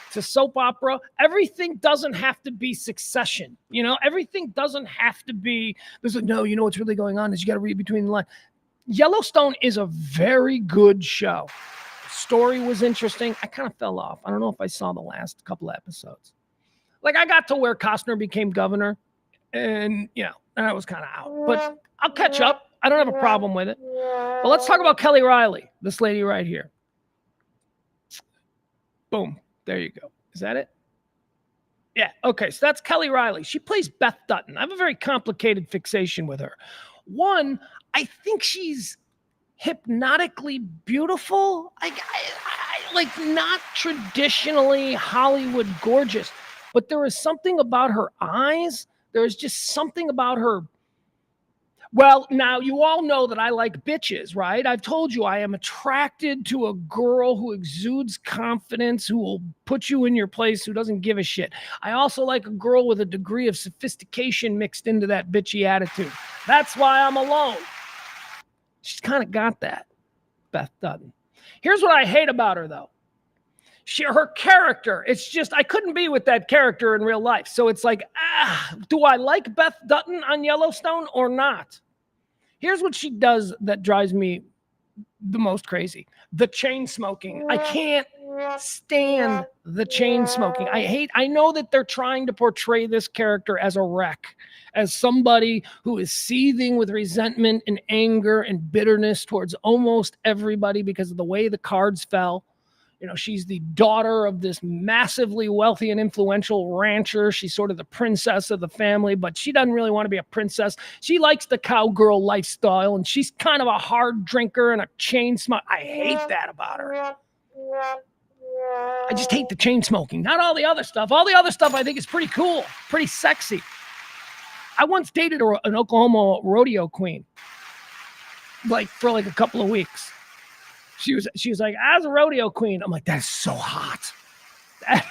It's a soap opera. Everything doesn't have to be Succession. You know, everything doesn't have to be, no, you know what's really going on is you got to read between the lines. Yellowstone is a very good show. The story was interesting. I kind of fell off. I don't know if I saw the last couple episodes. Like, I got to where Costner became governor, and, you know, and I was kind of out. But I'll catch up. I don't have a problem with it. But let's talk about Kelly Riley, this lady right here. Boom. There you go. Is that it? Yeah. Okay, so that's Kelly Riley. She plays Beth Dutton. I have a very complicated fixation with her. One, I think she's hypnotically beautiful. Like, not traditionally Hollywood gorgeous. But there is something about her eyes. There is just something about her. Well, now you all know that I like bitches, right? I've told you I am attracted to a girl who exudes confidence, who will put you in your place, who doesn't give a shit. I also like a girl with a degree of sophistication mixed into that bitchy attitude. That's why I'm alone. She's kind of got that, Beth Dutton. Here's what I hate about her, though. Her character, it's just, I couldn't be with that character in real life. So it's like, do I like Beth Dutton on Yellowstone or not? Here's what she does that drives me the most crazy. The chain smoking. I can't stand the chain smoking. I know that they're trying to portray this character as a wreck, as somebody who is seething with resentment and anger and bitterness towards almost everybody because of the way the cards fell. You know, she's the daughter of this massively wealthy and influential rancher. She's sort of the princess of the family, but she doesn't really want to be a princess. She likes the cowgirl lifestyle, and she's kind of a hard drinker and a chain smoker. I hate that about her. I just hate the chain smoking, not all the other stuff. All the other stuff I think is pretty cool, pretty sexy. I once dated an Oklahoma rodeo queen, for a couple of weeks. She was like, I was a rodeo queen. I'm like, that's so hot. I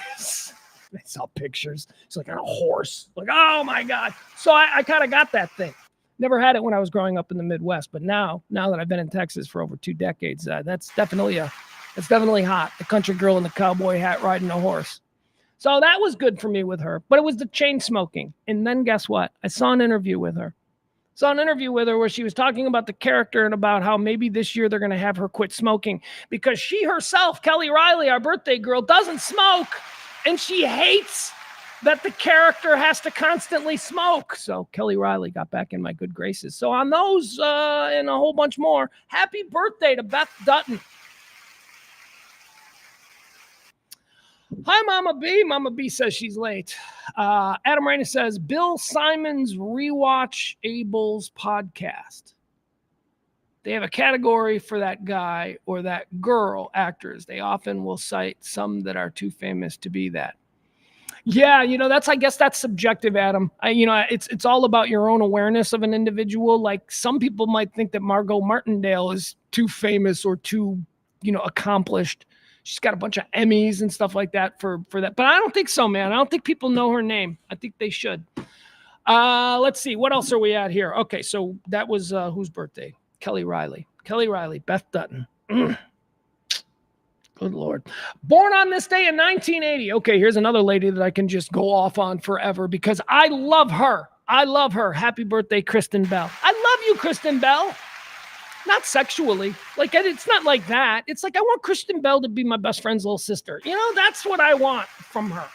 saw pictures. It's like on a horse. Like, oh my God. So I kind of got that thing. Never had it when I was growing up in the Midwest, but now that I've been in Texas for over 2 decades, that's definitely hot. The country girl in the cowboy hat riding a horse. So that was good for me with her, but it was the chain smoking. And then guess what? I saw an interview with her. Saw an interview with her where she was talking about the character and about how maybe this year they're going to have her quit smoking because she herself, Kelly Riley, our birthday girl, doesn't smoke, and she hates that the character has to constantly smoke. So Kelly Riley got back in my good graces. So on those and a whole bunch more, happy birthday to Beth Dutton. Hi, Mama B. Mama B says she's late. Adam Raina says, Bill Simon's Rewatch Abel's podcast. They have a category for that guy or that girl actors. They often will cite some that are too famous to be that. Yeah, I guess that's subjective, Adam. It's all about your own awareness of an individual. Like some people might think that Margot Martindale is too famous or too, accomplished. She's got a bunch of Emmys and stuff like that for that. But I don't think so, man. I don't think people know her name. I think they should. Let's see. What else are we at here? Okay, so that was whose birthday? Kelly Riley. Beth Dutton. Good Lord. Born on this day in 1980. Okay, here's another lady that I can just go off on forever because I love her. Happy birthday, Kristen Bell. I love you, Kristen Bell. Not sexually. Like, it's not like that. It's like I want Kristen Bell to be my best friend's little sister. That's what I want from her.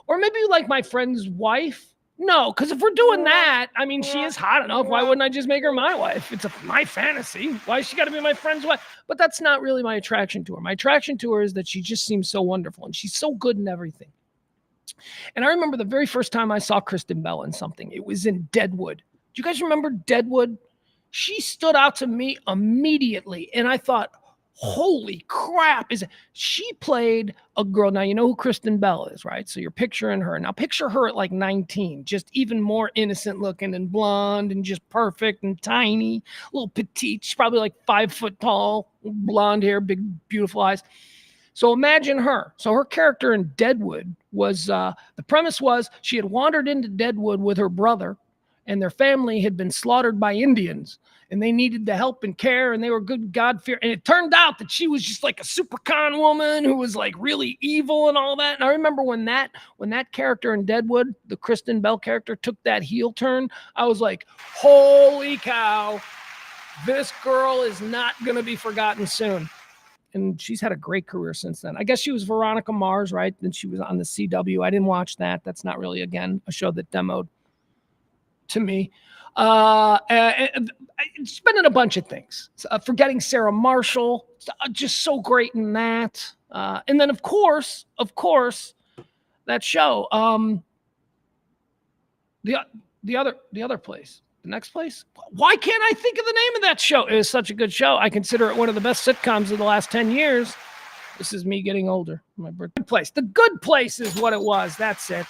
Or maybe like my friend's wife. No, because if we're doing that, she is hot enough. Why wouldn't I just make her my wife? It's my fantasy. Why has she got to be my friend's wife? But that's not really my attraction to her. My attraction to her is that she just seems so wonderful and she's so good in everything. And I remember the very first time I saw Kristen Bell in something. It was in Deadwood. Do you guys remember Deadwood? She stood out to me immediately. And I thought, holy crap. She played a girl. Now, you know who Kristen Bell is, right? So you're picturing her. Now picture her at like 19, just even more innocent looking and blonde and just perfect and tiny, a little petite. She's probably like 5 foot tall, blonde hair, big, beautiful eyes. So imagine her. So her character in Deadwood was, the premise was she had wandered into Deadwood with her brother and their family had been slaughtered by Indians and they needed the help and care and they were good God-fear. And it turned out that she was just like a super con woman who was like really evil and all that. And I remember when that character in Deadwood, the Kristen Bell character, took that heel turn, I was like, holy cow, this girl is not going to be forgotten soon. And she's had a great career since then. I guess she was Veronica Mars, right? Then she was on the CW. I didn't watch that. That's not really, again, a show that demoed to me. She's been in a bunch of things. Forgetting Sarah Marshall, just so great in that. And then, of course, that show. The other place. The next place? Why can't I think of the name of that show? It is such a good show. I consider it one of the best sitcoms of the last 10 years. This is me getting older. My birthday. Good Place. The Good Place is what it was. That's it.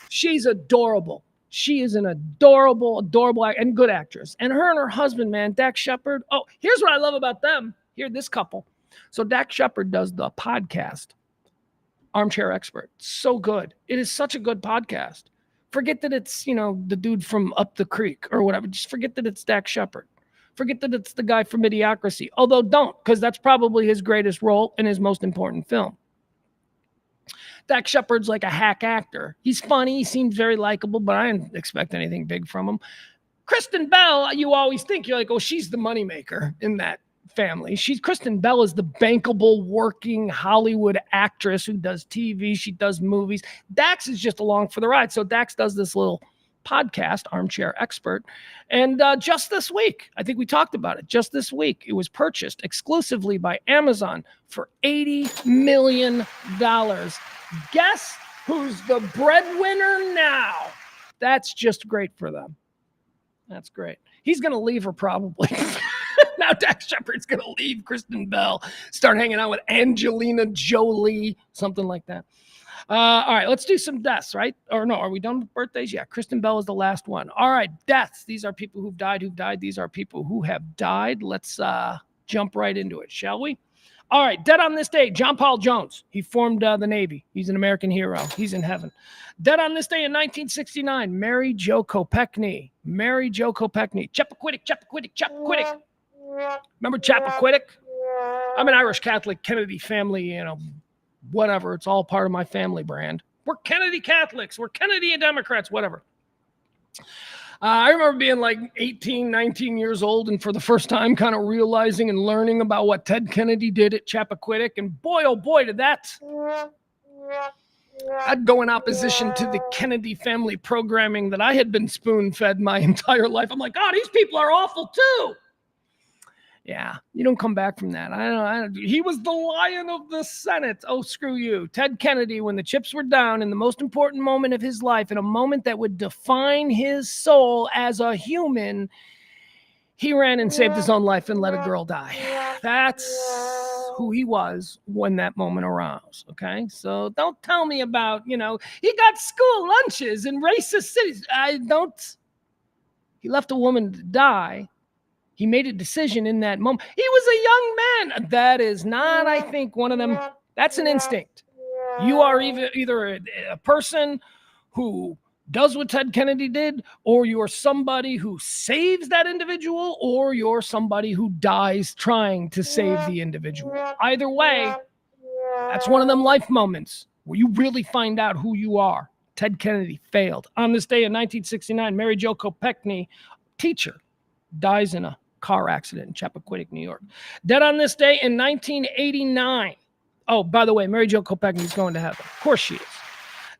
She's adorable. She is an adorable and good actress. And her husband, man, Dax Shepard. Oh, here's what I love about them. This couple. So Dax Shepard does the podcast, Armchair Expert. So good. It is such a good podcast. Forget that it's, the dude from Up the Creek or whatever. Just forget that it's Dax Shepard. Forget that it's the guy from Idiocracy. Although don't, because that's probably his greatest role and his most important film. Dax Shepard's like a hack actor. He's funny. He seems very likable, but I didn't expect anything big from him. Kristen Bell, you always think, you're like, oh, she's the moneymaker in that family. Kristen Bell is the bankable, working Hollywood actress who does TV. She does movies. Dax is just along for the ride. So Dax does this little podcast, Armchair Expert. And just this week, I think we talked about it. Just this week, it was purchased exclusively by Amazon for $80 million. Guess who's the breadwinner now? That's just great for them. That's great. He's going to leave her probably. Now Dax Shepard's going to leave Kristen Bell, start hanging out with Angelina Jolie, something like that. All right, let's do some deaths, right? Or no, are we done with birthdays? Yeah, Kristen Bell is the last one. All right, deaths. These are people who've died. These are people who have died. Let's jump right into it, shall we? All right, dead on this day, John Paul Jones. He formed the Navy. He's an American hero. He's in heaven. Dead on this day in 1969, Mary Jo Kopechne. Chappaquiddick. Remember Chappaquiddick? I'm an Irish Catholic Kennedy family, whatever. It's all part of my family brand. We're Kennedy Catholics. We're Kennedy Democrats, whatever. I remember being like 18, 19 years old, and for the first time kind of realizing and learning about what Ted Kennedy did at Chappaquiddick. And boy, oh boy, did I'd go in opposition to the Kennedy family programming that I had been spoon-fed my entire life. I'm like, oh, these people are awful too. Yeah, you don't come back from that. I don't. He was the lion of the Senate. Oh, screw you. Ted Kennedy, when the chips were down in the most important moment of his life, in a moment that would define his soul as a human, he ran and saved his own life and let a girl die. That's who he was when that moment arose, okay? So don't tell me about, he got school lunches in racist cities. He left a woman to die. He made a decision in that moment. He was a young man. That is not, I think, one of them. That's an instinct. You are either a person who does what Ted Kennedy did, or you're somebody who saves that individual, or you're somebody who dies trying to save the individual. Either way, that's one of them life moments where you really find out who you are. Ted Kennedy failed. On this day in 1969, Mary Jo Kopechne, teacher, dies in a car accident in Chappaquiddick, New York. Dead on this day in 1989. Oh, by the way, Mary Jo Kopechne is going to heaven. Of course she is.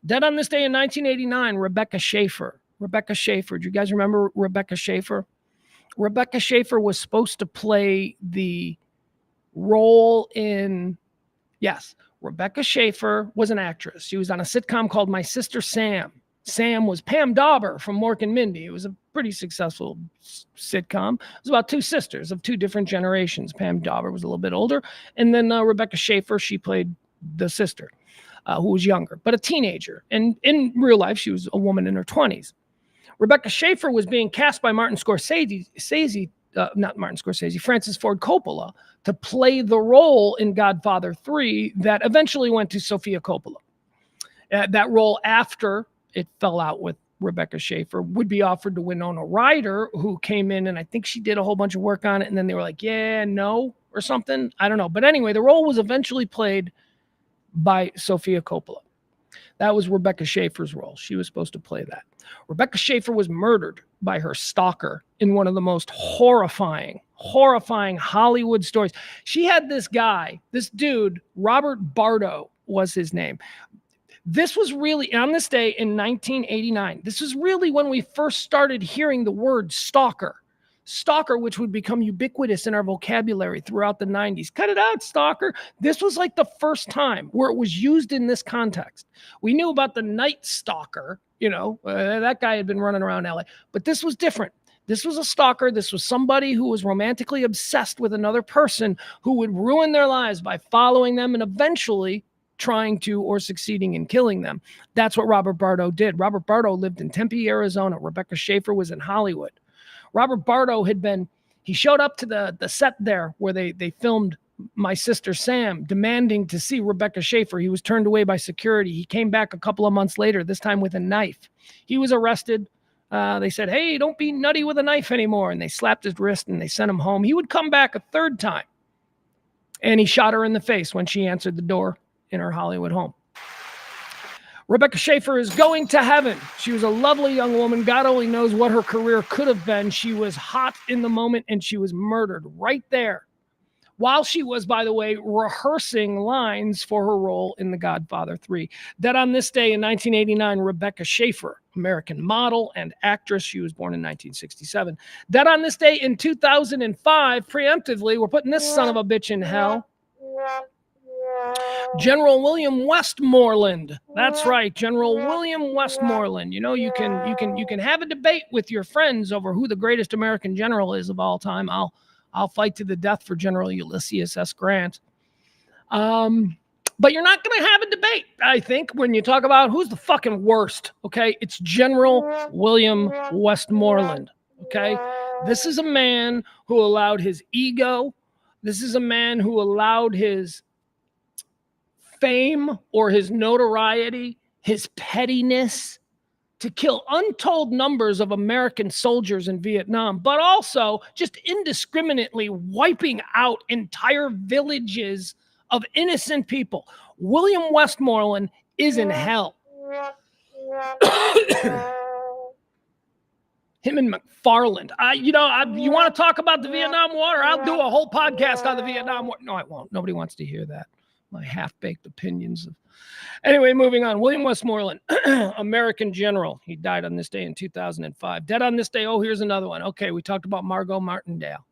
Dead on this day in 1989, Rebecca Schaefer. Rebecca Schaefer. Do you guys remember Rebecca Schaefer? Rebecca Schaefer was supposed to play the role in... Yes, Rebecca Schaefer was an actress. She was on a sitcom called My Sister Sam. Sam was Pam Dauber from Mork and Mindy. It was a pretty successful sitcom. It was about two sisters of two different generations. Pam Dauber was a little bit older. And then Rebecca Schaefer, she played the sister, who was younger, but a teenager. And in real life, she was a woman in her 20s. Rebecca Schaefer was being cast by Francis Ford Coppola to play the role in Godfather 3 that eventually went to Sofia Coppola. That role, after it fell out with Rebecca Schaefer, would be offered to Winona Ryder, who came in, and I think she did a whole bunch of work on it, and then they were like, yeah, no, or something. I don't know. But anyway, the role was eventually played by Sofia Coppola. That was Rebecca Schaefer's role. She was supposed to play that. Rebecca Schaefer was murdered by her stalker in one of the most horrifying Hollywood stories. She had this dude, Robert Bardo was his name. This was really, on this day in 1989, this is really when we first started hearing the word stalker. Stalker, which would become ubiquitous in our vocabulary throughout the 90s. Cut it out, stalker. This was like the first time where it was used in this context. We knew about the Night Stalker, that guy had been running around LA, but this was different. This was a stalker. This was somebody who was romantically obsessed with another person who would ruin their lives by following them and eventually trying to or succeeding in killing them. That's what Robert Bardo did. Robert Bardo lived in Tempe, Arizona. Rebecca Schaefer was in Hollywood. Robert Bardo he showed up to the set there where they filmed My Sister Sam, demanding to see Rebecca Schaefer. He was turned away by security. He came back a couple of months later, this time with a knife. He was arrested. They said, hey, don't be nutty with a knife anymore. And they slapped his wrist and they sent him home. He would come back a third time. And he shot her in the face when she answered the door in her Hollywood home. Rebecca Schaefer is going to heaven. She was a lovely young woman. God only knows what her career could have been. She was hot in the moment, and she was murdered right there while she was, by the way, rehearsing lines for her role in The Godfather 3. Dead on this day in 1989, Rebecca Schaefer, American model and actress. She was born in 1967. Dead on this day in 2005, preemptively, we're putting this son of a bitch in hell. General William Westmoreland. That's right, General William Westmoreland. You can have a debate with your friends over who the greatest American general is of all time. I'll fight to the death for General Ulysses S. Grant. But you're not going to have a debate, I think, when you talk about who's the fucking worst. Okay, it's General William Westmoreland. Okay, this is a man who allowed his ego. This is a man who allowed his fame or his notoriety, his pettiness, to kill untold numbers of American soldiers in Vietnam, but also just indiscriminately wiping out entire villages of innocent people. William Westmoreland is in hell. Him and McFarland. You want to talk about the Vietnam War? I'll do a whole podcast on the Vietnam War. No, I won't. Nobody wants to hear that. My half-baked opinions. Anyway, moving on. William Westmoreland, American general. He died on this day in 2005. Dead on this day. Oh, here's another one. Okay, we talked about Margot Martindale.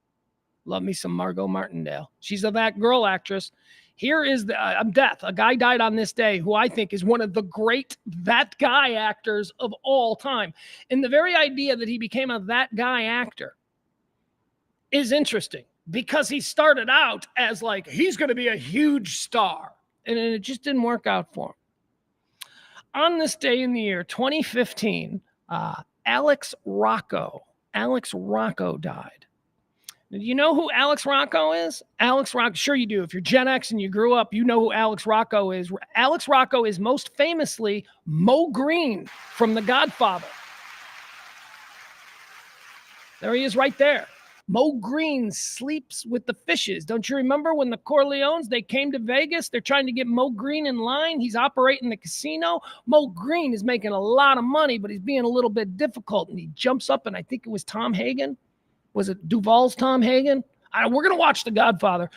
Love me some Margot Martindale. She's a That Girl actress. Here is death. A guy died on this day who I think is one of the great That Guy actors of all time. And the very idea that he became a That Guy actor is interesting because he started out as like, he's going to be a huge star. And it just didn't work out for him. On this day in the year 2015, Alex Rocco died. Do you know who Alex Rocco is? Alex Rocco, sure you do. If you're Gen X and you grew up, you know who Alex Rocco is. Alex Rocco is most famously Moe Green from The Godfather. There he is right there. Moe Green sleeps with the fishes. Don't you remember when the Corleones, they came to Vegas? They're trying to get Moe Green in line. He's operating the casino. Moe Green is making a lot of money, but he's being a little bit difficult. And he jumps up, and I think it was Tom Hagen. Was it Duvall's Tom Hagen? We're going to watch The Godfather.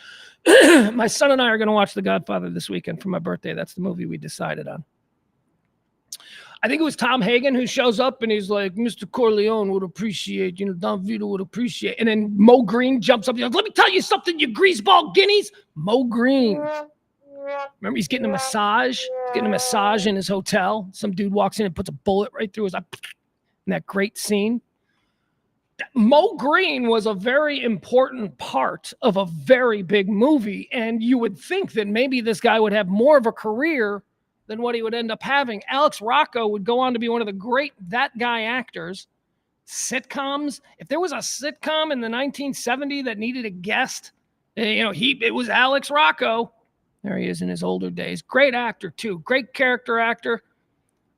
My son and I are going to watch The Godfather this weekend for my birthday. That's the movie we decided on. I think it was Tom Hagen who shows up and he's like, Mr. Corleone would appreciate, Don Vito would appreciate. And then Moe Green jumps up. He's like, let me tell you something, you greaseball guineas. Moe Green. Remember, he's getting a massage. He's getting a massage in his hotel. Some dude walks in and puts a bullet right through his eye. In that great scene. Moe Green was a very important part of a very big movie, and you would think that maybe this guy would have more of a career than what he would end up having. Alex Rocco would go on to be one of the great That Guy actors. Sitcoms. If there was a sitcom in the 1970s that needed a guest, it was Alex Rocco. There he is in his older days. Great actor, too. Great character actor.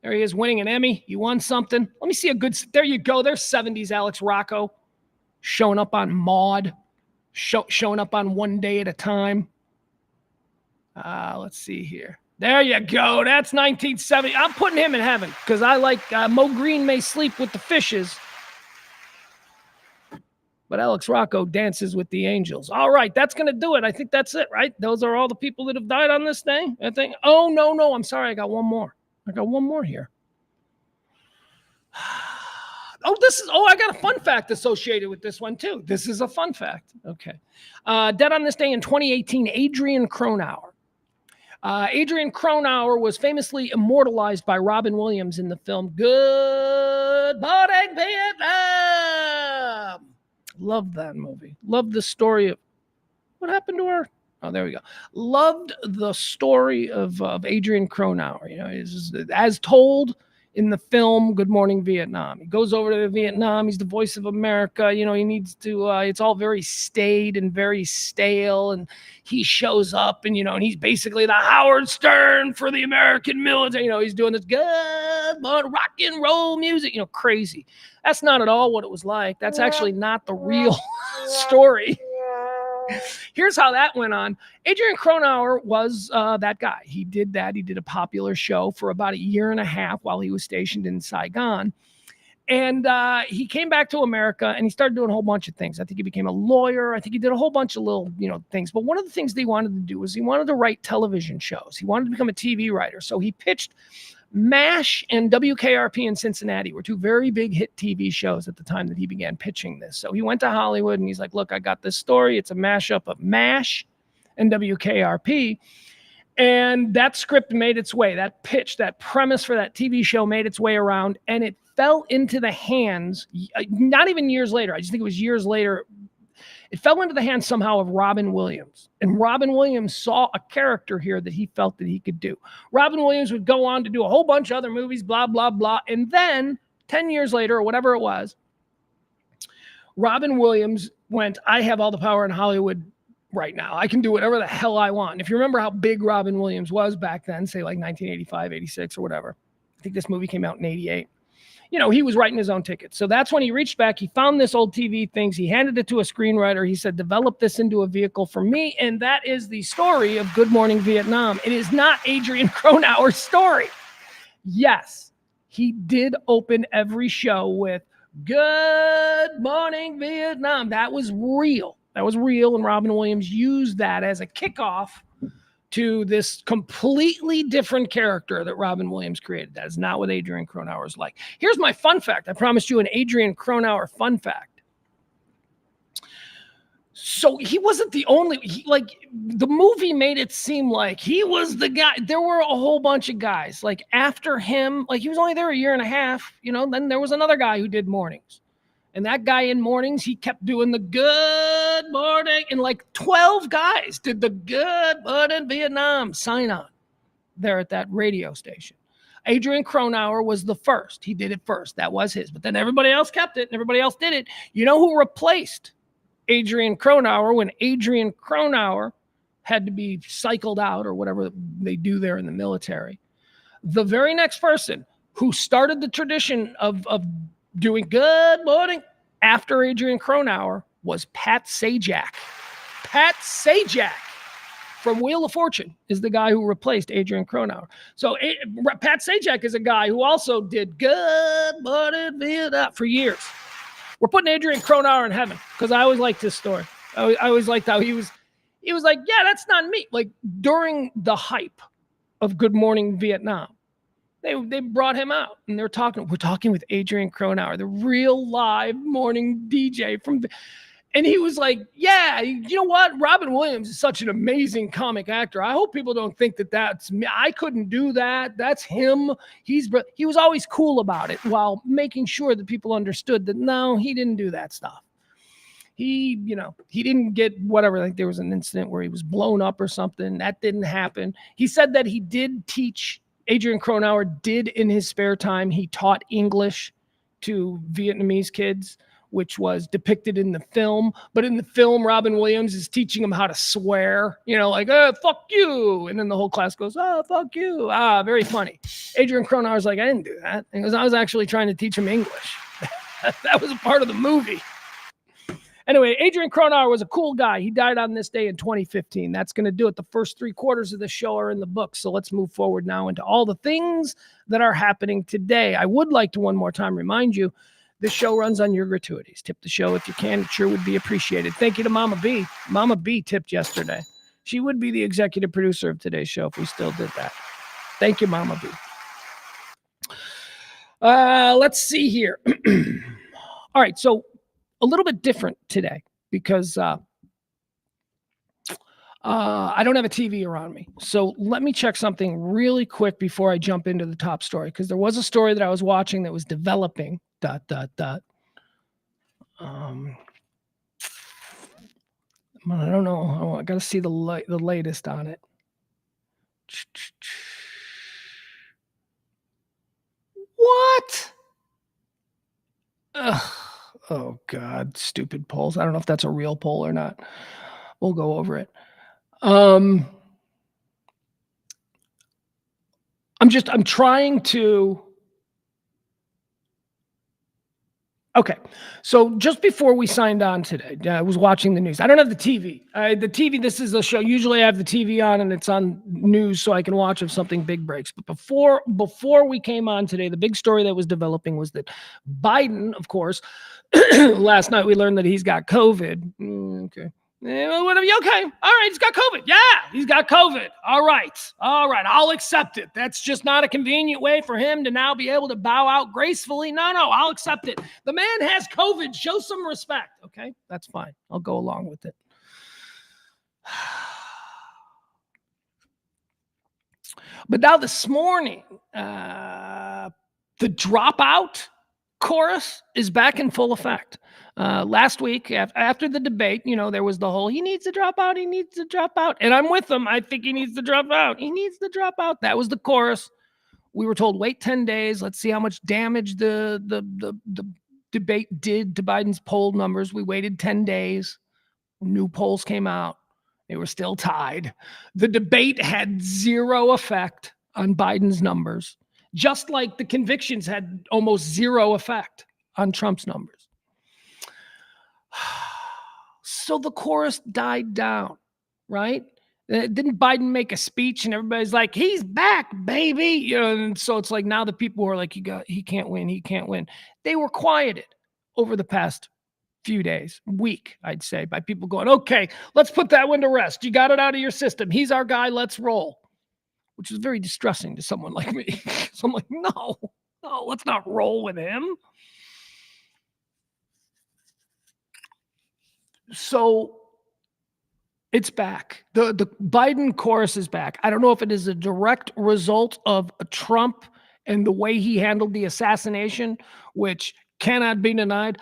There he is winning an Emmy. You won something. Let me see there you go. There's 70s Alex Rocco showing up on Maude, showing up on One Day at a Time. Let's see here. There you go. That's 1970. I'm putting him in heaven because I like Moe Green may sleep with the fishes, but Alex Rocco dances with the angels. All right, that's going to do it. I think that's it, right? Those are all the people that have died on this day, I think. Oh, no. I'm sorry. I got one more here. I got a fun fact associated with this one, too. This is a fun fact. Okay. Dead on this day in 2018, Adrian Cronauer. Adrian Cronauer was famously immortalized by Robin Williams in the film Good Morning Vietnam. Loved that movie. Loved the story of what happened to her. Oh, there we go. Loved the story of Adrian Cronauer. As told in the film Good Morning Vietnam. He goes over to Vietnam. He's the voice of America. He needs to, it's all very staid and very stale. And he shows up and, and he's basically the Howard Stern for the American military. He's doing this good rock and roll music, crazy. That's not at all what it was like. That's actually not the real story. Here's how that went on. Adrian Cronauer was that guy. He did that. He did a popular show for about a year and a half while he was stationed in Saigon. And he came back to America and he started doing a whole bunch of things. I think he became a lawyer. I think he did a whole bunch of little, things. But one of the things that he wanted to do was he wanted to write television shows. He wanted to become a TV writer. So he pitched MASH and WKRP in Cincinnati were two very big hit TV shows at the time that he began pitching this. So he went to Hollywood and he's like, look, I got this story. It's a mashup of MASH and WKRP. And that script made its way. That pitch, that premise for that TV show made its way around, and it fell into the hands, not even years later. I just think it was years later. It fell into the hands somehow of Robin Williams. And Robin Williams saw a character here that he felt that he could do. Robin Williams would go on to do a whole bunch of other movies, blah, blah, blah. And then 10 years later, or whatever it was, Robin Williams went, I have all the power in Hollywood right now. I can do whatever the hell I want. And if you remember how big Robin Williams was back then, say like 1985, 86 or whatever. I think this movie came out in 88. he was writing his own tickets. So that's when he reached back. He found this old TV things. He handed it to a screenwriter. He said, develop this into a vehicle for me. And that is the story of Good Morning Vietnam. It is not Adrian Cronauer's story. Yes, he did open every show with Good Morning Vietnam. That was real. And Robin Williams used that as a kickoff to this completely different character that Robin Williams created. That is not what Adrian Cronauer is like. Here's my fun fact. I promised you an Adrian Cronauer fun fact. So he wasn't the only, the movie made it seem like he was the guy. There were a whole bunch of guys like after him, like he was only there a year and a half, then there was another guy who did mornings. And that guy in mornings, he kept doing the Good Morning. And like 12 guys did the Good Morning Vietnam sign on there at that radio station. Adrian Cronauer was the first. He did it first. That was his. But then everybody else kept it and everybody else did it. You know who replaced Adrian Cronauer when Adrian Cronauer had to be cycled out or whatever they do there in the military? The very next person who started the tradition of doing Good Morning after Adrian Cronauer was Pat Sajak. Pat Sajak from Wheel of Fortune is the guy who replaced Adrian Cronauer. So Pat Sajak is a guy who also did Good Morning Vietnam for years. We're putting Adrian Cronauer in heaven because I always liked this story. I always liked how he was like, yeah, that's not me. Like during the hype of Good Morning Vietnam, they brought him out and we're talking with Adrian Cronauer, the real live morning DJ and he was like, yeah, you know what? Robin Williams is such an amazing comic actor. I hope people don't think that that's me. I couldn't do that. That's him. He was always cool about it while making sure that people understood that no, he didn't do that stuff. He didn't get whatever. Like there was an incident where he was blown up or something. That didn't happen. He said that he did teach. Adrian Cronauer did in his spare time. He taught English to Vietnamese kids, which was depicted in the film. But in the film, Robin Williams is teaching him how to swear, like, fuck you. And then the whole class goes, oh, fuck you. Very funny. Adrian Cronauer's like, I didn't do that. Because I was actually trying to teach him English. That was a part of the movie. Anyway, Adrian Cronauer was a cool guy. He died on this day in 2015. That's going to do it. The first 3/4 of the show are in the book. So let's move forward now into all the things that are happening today. I would like to one more time remind you, this show runs on your gratuities. Tip the show if you can. It sure would be appreciated. Thank you to Mama B. Mama B tipped yesterday. She would be the executive producer of today's show if we still did that. Thank you, Mama B. Let's see here. All right, so a little bit different today because I don't have a TV around me. So let me check something really quick before I jump into the top story, because there was a story that I was watching that was developing. I don't know. I got to see the latest on it. What? Ugh. Oh, God, stupid polls. I don't know if that's a real poll or not. We'll go over it. I'm trying to. Okay. So just before we signed on today, I was watching the news. I don't have the TV. This is a show. Usually I have the TV on and it's on news so I can watch if something big breaks. But before we came on today, the big story that was developing was that Biden, of course, last night we learned that he's got COVID. Okay. Whatever. Okay. All right. He's got COVID. Yeah, he's got COVID. All right. I'll accept it. That's just not a convenient way for him to now be able to bow out gracefully. No, I'll accept it. The man has COVID. Show some respect. Okay. That's fine. I'll go along with it. But now this morning, the dropout chorus is back in full effect. Last week, after the debate, there was the whole, he needs to drop out. And I'm with him. I think he needs to drop out. That was the chorus. We were told, wait 10 days. Let's see how much damage the debate did to Biden's poll numbers. We waited 10 days. New polls came out. They were still tied. The debate had zero effect on Biden's numbers. just like the convictions had almost zero effect on Trump's numbers. So the chorus died down, right? Didn't Biden make a speech and everybody's like, he's back, baby? And so it's like now the people who are like, he can't win, he can't win. They were quieted over the past few days, week, I'd say, by people going, okay, let's put that one to rest. You got it out of your system. He's our guy. Let's roll. Which is very distressing to someone like me. So I'm like, no, let's not roll with him. So it's back. The Biden chorus is back. I don't know if it is a direct result of Trump and the way he handled the assassination, which cannot be denied.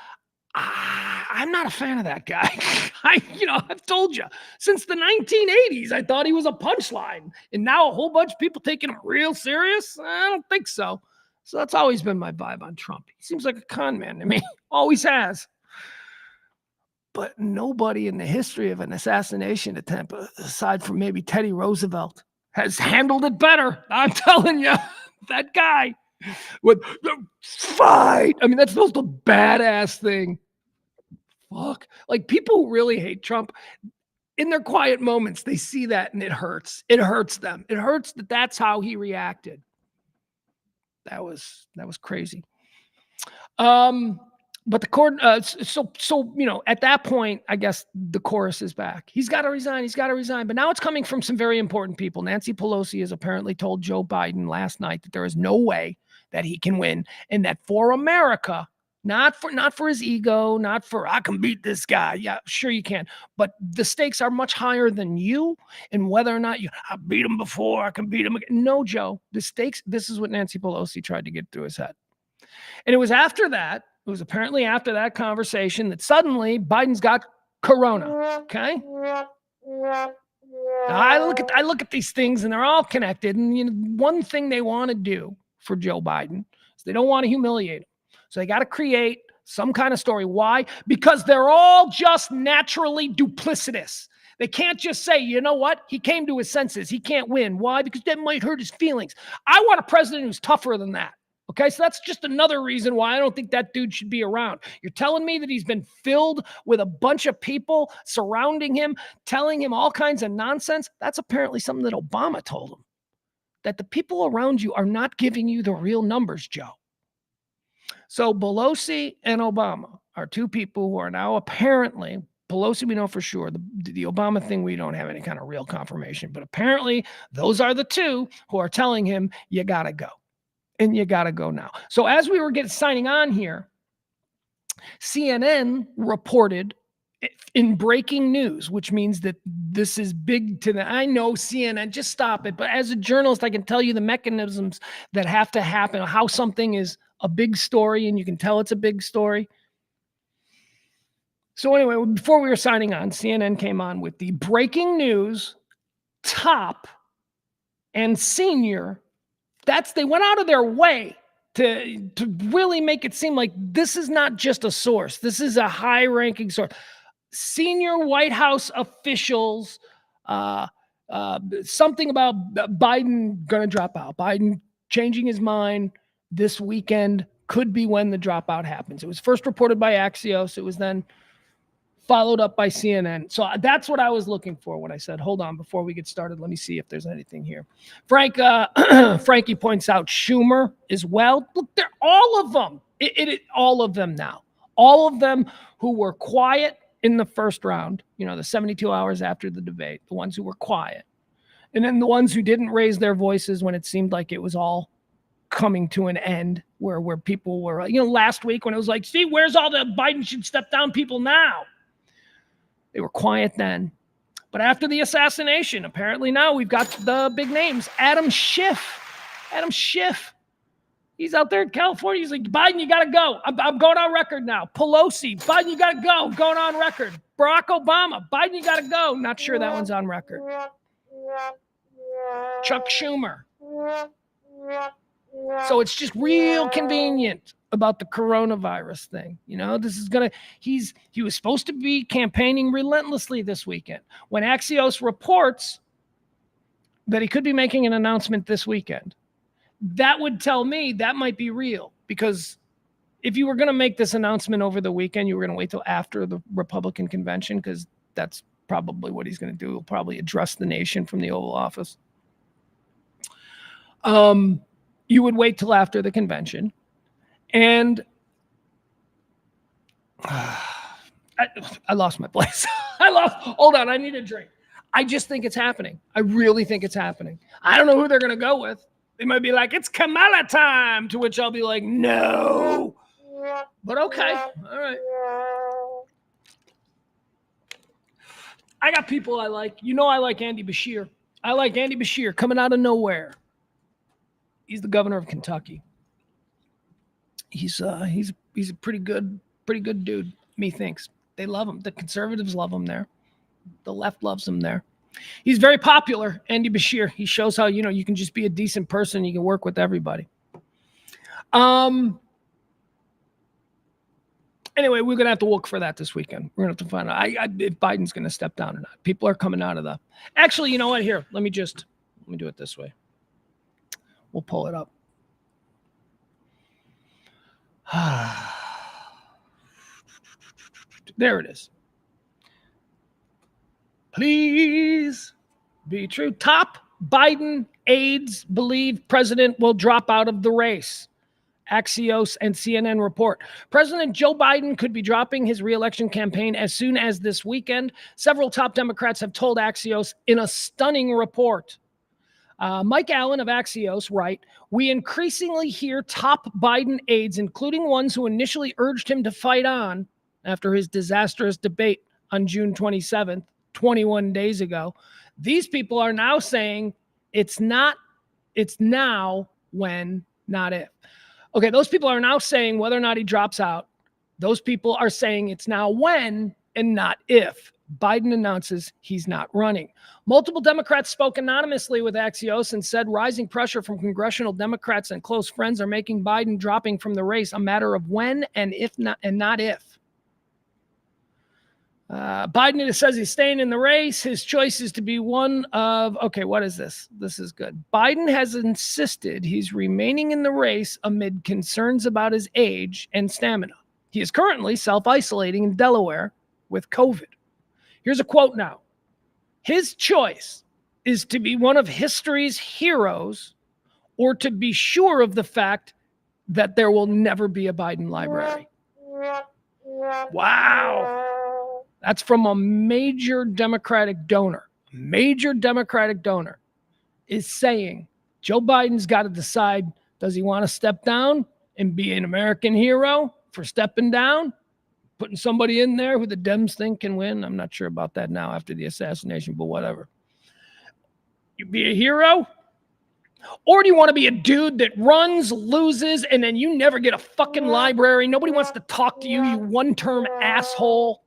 I'm not a fan of that guy. I've told you since the 1980s, I thought he was a punchline, and now a whole bunch of people taking him real serious. I don't think so. So that's always been my vibe on Trump. He seems like a con man to me. Always has. But nobody in the history of an assassination attempt, aside from maybe Teddy Roosevelt, has handled it better. I'm telling you, that guy with the fight. I mean, that's the most badass thing. Fuck. Like, people who really hate Trump, in their quiet moments, they see that and it hurts. It hurts them. It hurts that that's how he reacted. That was crazy. But the court, at that point, I guess the chorus is back. He's got to resign. He's got to resign. But now it's coming from some very important people. Nancy Pelosi has apparently told Joe Biden last night that there is no way that he can win, and that for America, not for his ego, not for I can beat this guy. Yeah, sure you can. But the stakes are much higher than you and whether or not I beat him before, I can beat him again. No, Joe, the stakes, this is what Nancy Pelosi tried to get through his head. And it was apparently after that conversation that suddenly Biden's got corona. Okay. Now I look at these things and they're all connected. And one thing they want to do for Joe Biden is they don't want to humiliate him. So they got to create some kind of story. Why? Because they're all just naturally duplicitous. They can't just say, you know what? He came to his senses. He can't win. Why? Because that might hurt his feelings. I want a president who's tougher than that. Okay, so that's just another reason why I don't think that dude should be around. You're telling me that he's been filled with a bunch of people surrounding him, telling him all kinds of nonsense? That's apparently something that Obama told him. That the people around you are not giving you the real numbers, Joe. So Pelosi and Obama are two people who are now apparently, Pelosi we know for sure, the Obama thing we don't have any kind of real confirmation, but apparently those are the two who are telling him you got to go. And you got to go now. So as we were signing on here, CNN reported in breaking news, which means that this is big to them. I know CNN, just stop it. But as a journalist, I can tell you the mechanisms that have to happen, how something is a big story, and you can tell it's a big story. So anyway, before we were signing on, CNN came on with the breaking news, top and senior. They went out of their way to really make it seem like this is not just a source. This is a high-ranking source. Senior White House officials, something about Biden going to drop out. Biden changing his mind this weekend could be when the dropout happens. It was first reported by Axios. It was then followed up by CNN. So that's what I was looking for when I said, hold on, before we get started, let me see if there's anything here. Frankie points out Schumer as well. Look, they're all of them. All of them now. All of them who were quiet in the first round, the 72 hours after the debate, the ones who were quiet. And then the ones who didn't raise their voices when it seemed like it was all coming to an end, where people were, last week when it was like, see, where's all the Biden should step down people now? They were quiet then. But after the assassination, apparently now we've got the big names. Adam Schiff. He's out there in California. He's like, Biden, you got to go. I'm going on record now. Pelosi, Biden, you got to go. Going on record. Barack Obama, Biden, you got to go. Not sure that one's on record. Chuck Schumer. So it's just real convenient about the coronavirus thing. This is he was supposed to be campaigning relentlessly this weekend. When Axios reports that he could be making an announcement this weekend, that would tell me that might be real, because if you were going to make this announcement over the weekend, you were going to wait till after the Republican convention, because that's probably what he's going to do. He'll probably address the nation from the Oval Office. You would wait till after the convention. And I lost my place. Hold on, I need a drink. I just think it's happening. I really think it's happening. I don't know who they're going to go with. They might be like, it's Kamala time, to which I'll be like, no. But okay, all right. I got people I like. You know I like Andy Beshear. I like Andy Beshear coming out of nowhere. He's the governor of Kentucky. He's a pretty good dude, methinks. They love him. The conservatives love him there. The left loves him there. He's very popular, Andy Beshear. He shows how, you can just be a decent person. You can work with everybody. Anyway, we're going to have to look for that this weekend. We're going to have to find out if Biden's going to step down or not. People are coming out of the... Actually, you know what? Here, let me do it this way. We'll pull it up. There it is. Please be true. Top Biden aides believe president will drop out of the race. Axios and CNN report. President Joe Biden could be dropping his re-election campaign as soon as this weekend. Several top Democrats have told Axios in a stunning report. Mike Allen of Axios write, we increasingly hear top Biden aides, including ones who initially urged him to fight on after his disastrous debate on June 27th, 21 days ago. These people are now saying it's now, when, not if. Okay, those people are now saying whether or not he drops out. Those people are saying it's now when and not if Biden announces he's not running. Multiple Democrats spoke anonymously with Axios and said rising pressure from congressional Democrats and close friends are making Biden dropping from the race a matter of when and if not, and not if. Biden says he's staying in the race. His choice is to be one of, okay, what is this? This is good. Biden has insisted he's remaining in the race amid concerns about his age and stamina. He is currently self-isolating in Delaware with COVID. Here's a quote now. His choice is to be one of history's heroes or to be sure of the fact that there will never be a Biden library. Wow. That's from a major Democratic donor. Major Democratic donor is saying Joe Biden's got to decide, does he want to step down and be an American hero for stepping down, putting somebody in there who the Dems think can win? I'm not sure about that now after the assassination, but whatever. You be a hero? Or do you want to be a dude that runs, loses, and then you never get a fucking library? Nobody wants to talk to you, you one-term asshole.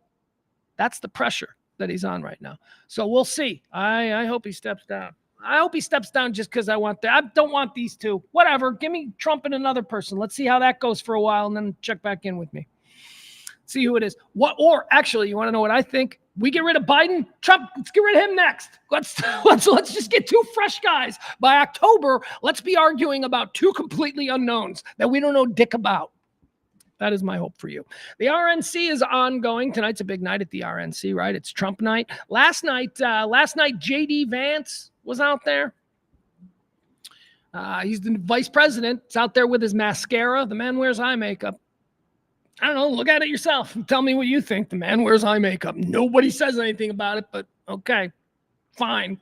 That's the pressure that he's on right now. So we'll see. I hope he steps down. I hope he steps down just because I don't want these two. Whatever. Give me Trump and another person. Let's see how that goes for a while and then check back in with me. See who it is. Or actually, you want to know what I think? We get rid of Biden, Trump, let's get rid of him next. Let's just get two fresh guys. By October, let's be arguing about two completely unknowns that we don't know dick about. That is my hope for you. The RNC is ongoing. Tonight's a big night at the RNC, right? It's Trump night. Last night, J.D. Vance was out there. He's the vice president. He's out there with his mascara. The man wears eye makeup. I don't know. Look at it yourself and tell me what you think. The man wears eye makeup. Nobody says anything about it, but okay, fine.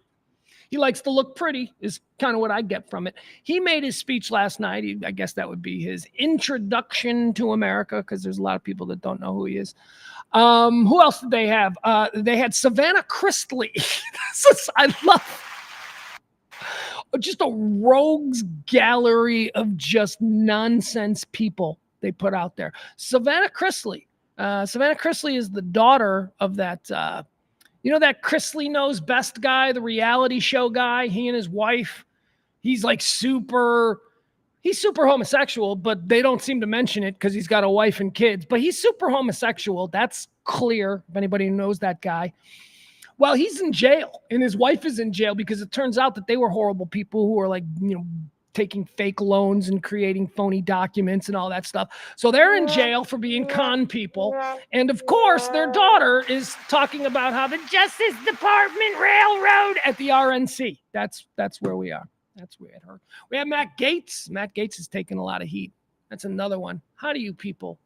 He likes to look pretty is kind of what I get from it. He made his speech last night. I guess that would be his introduction to America, because there's a lot of people that don't know who he is. Who else did they have? They had Savannah Chrisley. I love just a rogues gallery of just nonsense people they put out there. Savannah Chrisley. Savannah Chrisley is the daughter of that... you know that Chrisley Knows Best guy, the reality show guy? He and his wife, he's super homosexual, but they don't seem to mention it because he's got a wife and kids. But he's super homosexual. That's clear, if anybody knows that guy. Well, he's in jail, and his wife is in jail because it turns out that they were horrible people who were taking fake loans and creating phony documents and all that stuff. So they're in jail for being con people. And of course, their daughter is talking about how the Justice Department railroad at the RNC. That's where we are. That's where it hurt. We have Matt Gaetz. Matt Gaetz is taking a lot of heat. That's another one. How do you people?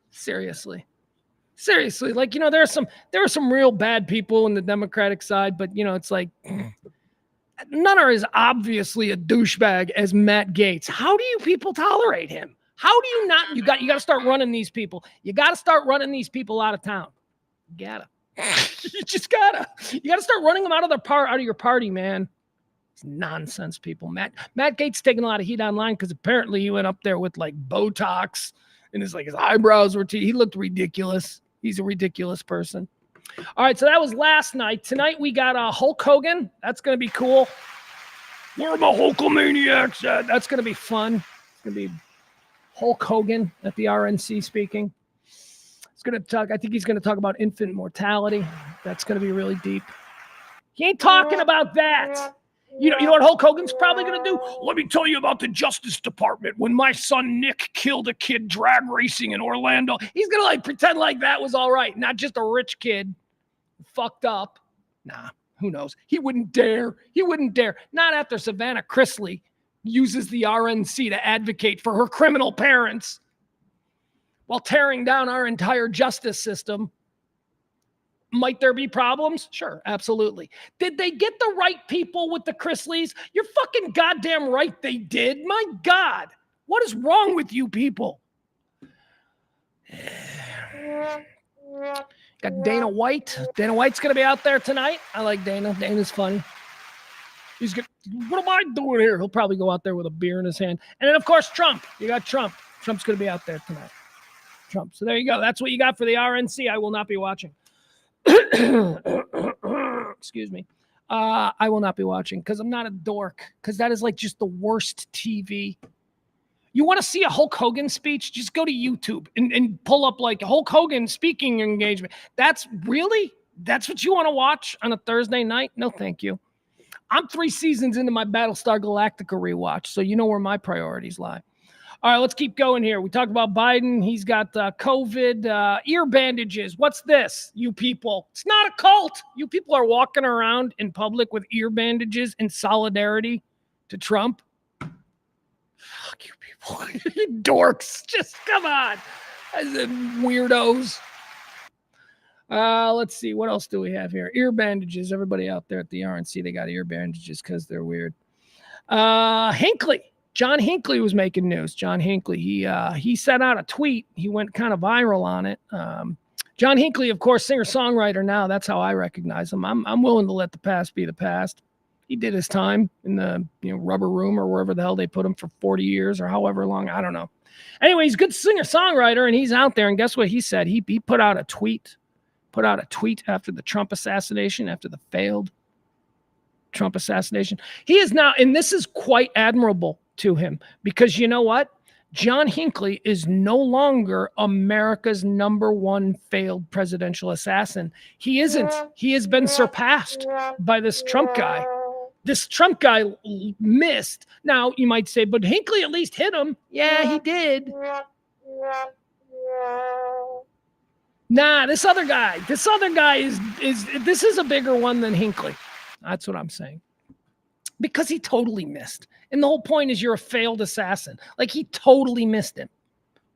Seriously, like, there are some real bad people in the Democratic side, but it's like none are as obviously a douchebag as Matt Gaetz. How do you people tolerate him? How do you not? You got to start running these people. You got to start running these people out of town. You gotta. You just gotta. You got to start running them out of your party, man. It's nonsense, people. Matt Gaetz taking a lot of heat online because apparently he went up there with like Botox and his eyebrows were he looked ridiculous. He's a ridiculous person. All right, so that was last night. Tonight we got Hulk Hogan. That's going to be cool. Where are my Hulkamaniacs at? That's going to be fun. It's going to be Hulk Hogan at the RNC speaking. He's going to talk. I think he's going to talk about infant mortality. That's going to be really deep. He ain't talking about that. You know what Hulk Hogan's probably going to do? Let me tell you about the Justice Department when my son Nick killed a kid drag racing in Orlando. He's going to pretend like that was all right, not just a rich kid fucked up. Nah, who knows? He wouldn't dare. Not after Savannah Chrisley uses the RNC to advocate for her criminal parents while tearing down our entire justice system. Might there be problems? Sure, absolutely. Did they get the right people with the Chrisleys? You're fucking goddamn right they did. My God, what is wrong with you people? Got Dana White. Dana White's going to be out there tonight. I like Dana. Dana's funny. He's good. What am I doing here? He'll probably go out there with a beer in his hand. And then, of course, Trump. You got Trump. Trump's going to be out there tonight. Trump. So there you go. That's what you got for the RNC. I will not be watching. Excuse me. I will not be watching because I'm not a dork. Because that is just the worst TV. You want to see a Hulk Hogan speech? Just go to YouTube and pull up Hulk Hogan speaking engagement. That's what you want to watch on a Thursday night? No, thank you. I'm 3 seasons into my Battlestar Galactica rewatch, so you know where my priorities lie. All right, let's keep going here. We talked about Biden. He's got COVID, ear bandages. What's this, you people? It's not a cult. You people are walking around in public with ear bandages in solidarity to Trump. Fuck you people. You dorks. Just come on. Weirdos. Let's see. What else do we have here? Ear bandages. Everybody out there at the RNC, they got ear bandages because they're weird. Hinckley. John Hinckley was making news. John Hinckley, he sent out a tweet. He went kind of viral on it. John Hinckley, of course, singer-songwriter now. That's how I recognize him. I'm willing to let the past be the past. He did his time in the rubber room or wherever the hell they put him for 40 years or however long. I don't know. Anyway, he's a good singer-songwriter, and he's out there. And guess what he said? He put out a tweet. Put out a tweet after the Trump assassination, after the failed Trump assassination. He is now, and this is quite admirable to him, because you know what? John Hinckley is no longer America's #1 failed presidential assassin. He isn't. He has been surpassed by this Trump guy. This Trump guy missed. Now, you might say, but Hinckley at least hit him. Yeah, he did. Nah, this other guy is this is a bigger one than Hinckley. That's what I'm saying. Because he totally missed. And the whole point is you're a failed assassin. He totally missed him.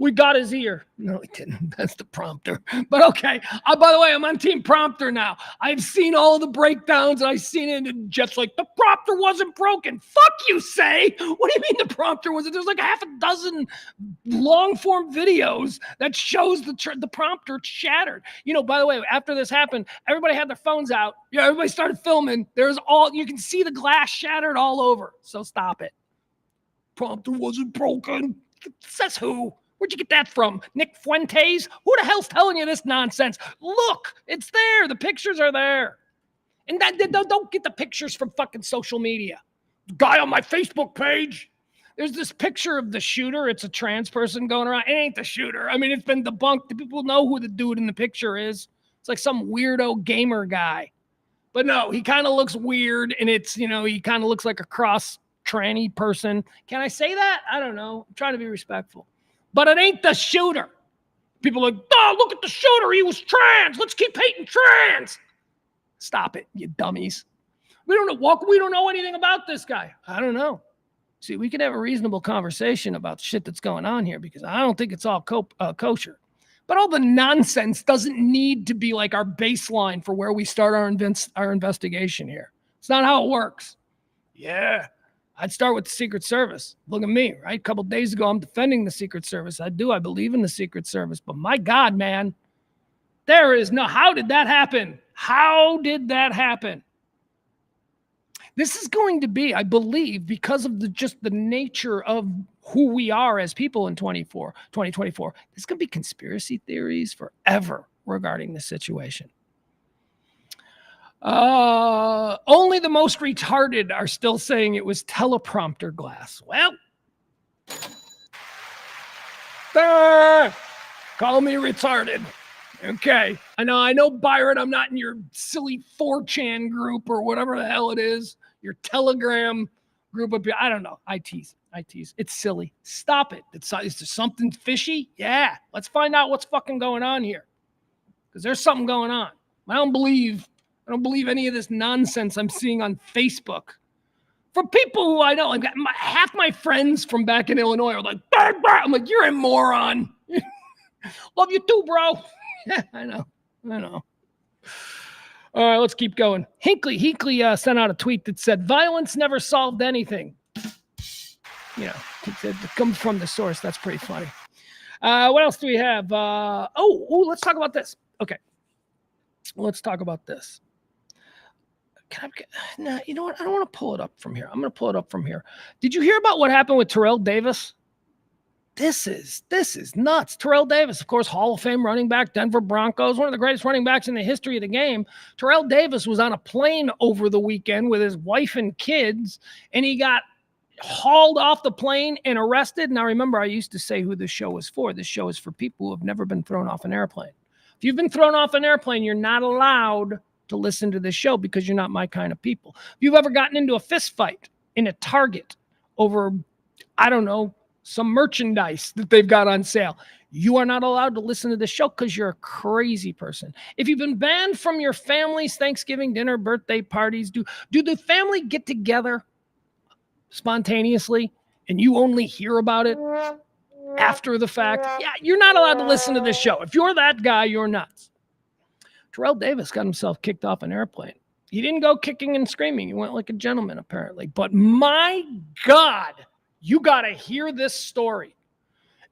We got his ear. No, he didn't. That's the prompter. But okay. By the way, I'm on Team Prompter now. I've seen all the breakdowns. I've seen it, and Jeff's like, the prompter wasn't broken. Fuck you, say. What do you mean the prompter wasn't? There's half a dozen long-form videos that shows the prompter shattered. By the way, after this happened, everybody had their phones out. Yeah, everybody started filming. You can see the glass shattered all over. So stop it. Prompter wasn't broken. Says who? Where'd you get that from? Nick Fuentes? Who the hell's telling you this nonsense? Look, it's there. The pictures are there. And don't get the pictures from fucking social media. Guy on my Facebook page. There's this picture of the shooter. It's a trans person going around. It ain't the shooter. I mean, it's been debunked. The people know who the dude in the picture is. It's like some weirdo gamer guy. But no, he kind of looks weird. And it's, he kind of looks like a cross tranny person. Can I say that? I don't know. I'm trying to be respectful. But it ain't the shooter. People are like, oh, look at the shooter. He was trans. Let's keep hating trans. Stop it, you dummies. We don't know anything about this guy. I don't know. See, we can have a reasonable conversation about the shit that's going on here because I don't think it's all kosher. But all the nonsense doesn't need to be like our baseline for where we start our investigation here. It's not how it works. Yeah, I'd start with the Secret Service. Look at me, right? A couple of days ago, I'm defending the Secret Service. I believe in the Secret Service. But my God, man, how did that happen? How did that happen? This is going to be, I believe, because of just the nature of who we are as people in 2024, there's going to be conspiracy theories forever regarding the situation. Only the most retarded are still saying it was teleprompter glass. Well, call me retarded. Okay. I know, Byron, I'm not in your silly 4chan group or whatever the hell it is. Your Telegram group of people. I don't know. I tease. It's silly. Stop it. Is there something fishy? Yeah. Let's find out what's fucking going on here. Because there's something going on. I don't believe any of this nonsense I'm seeing on Facebook. From people who I know, like half my friends from back in Illinois are like, bah, bah. I'm like, you're a moron. Love you too, bro. Yeah, I know. All right, let's keep going. Hinkley sent out a tweet that said, violence never solved anything. It comes from the source. That's pretty funny. What else do we have? Let's talk about this. Okay. Let's talk about this. You know what? I don't want to pull it up from here. I'm going to pull it up from here. Did you hear about what happened with Terrell Davis? This is nuts. Terrell Davis, of course, Hall of Fame running back, Denver Broncos, one of the greatest running backs in the history of the game. Terrell Davis was on a plane over the weekend with his wife and kids, and he got hauled off the plane and arrested. Now, remember, I used to say who this show is for. This show is for people who have never been thrown off an airplane. If you've been thrown off an airplane, you're not allowed to listen to this show because you're not my kind of people. If you've ever gotten into a fist fight in a Target over, I don't know, some merchandise that they've got on sale, you are not allowed to listen to the show because you're a crazy person. If you've been banned from your family's Thanksgiving dinner, birthday parties, do the family get together spontaneously and you only hear about it after the fact? Yeah, you're not allowed to listen to this show. If you're that guy, you're nuts. Terrell Davis got himself kicked off an airplane. He didn't go kicking and screaming. He went like a gentleman, apparently. But my God, you got to hear this story.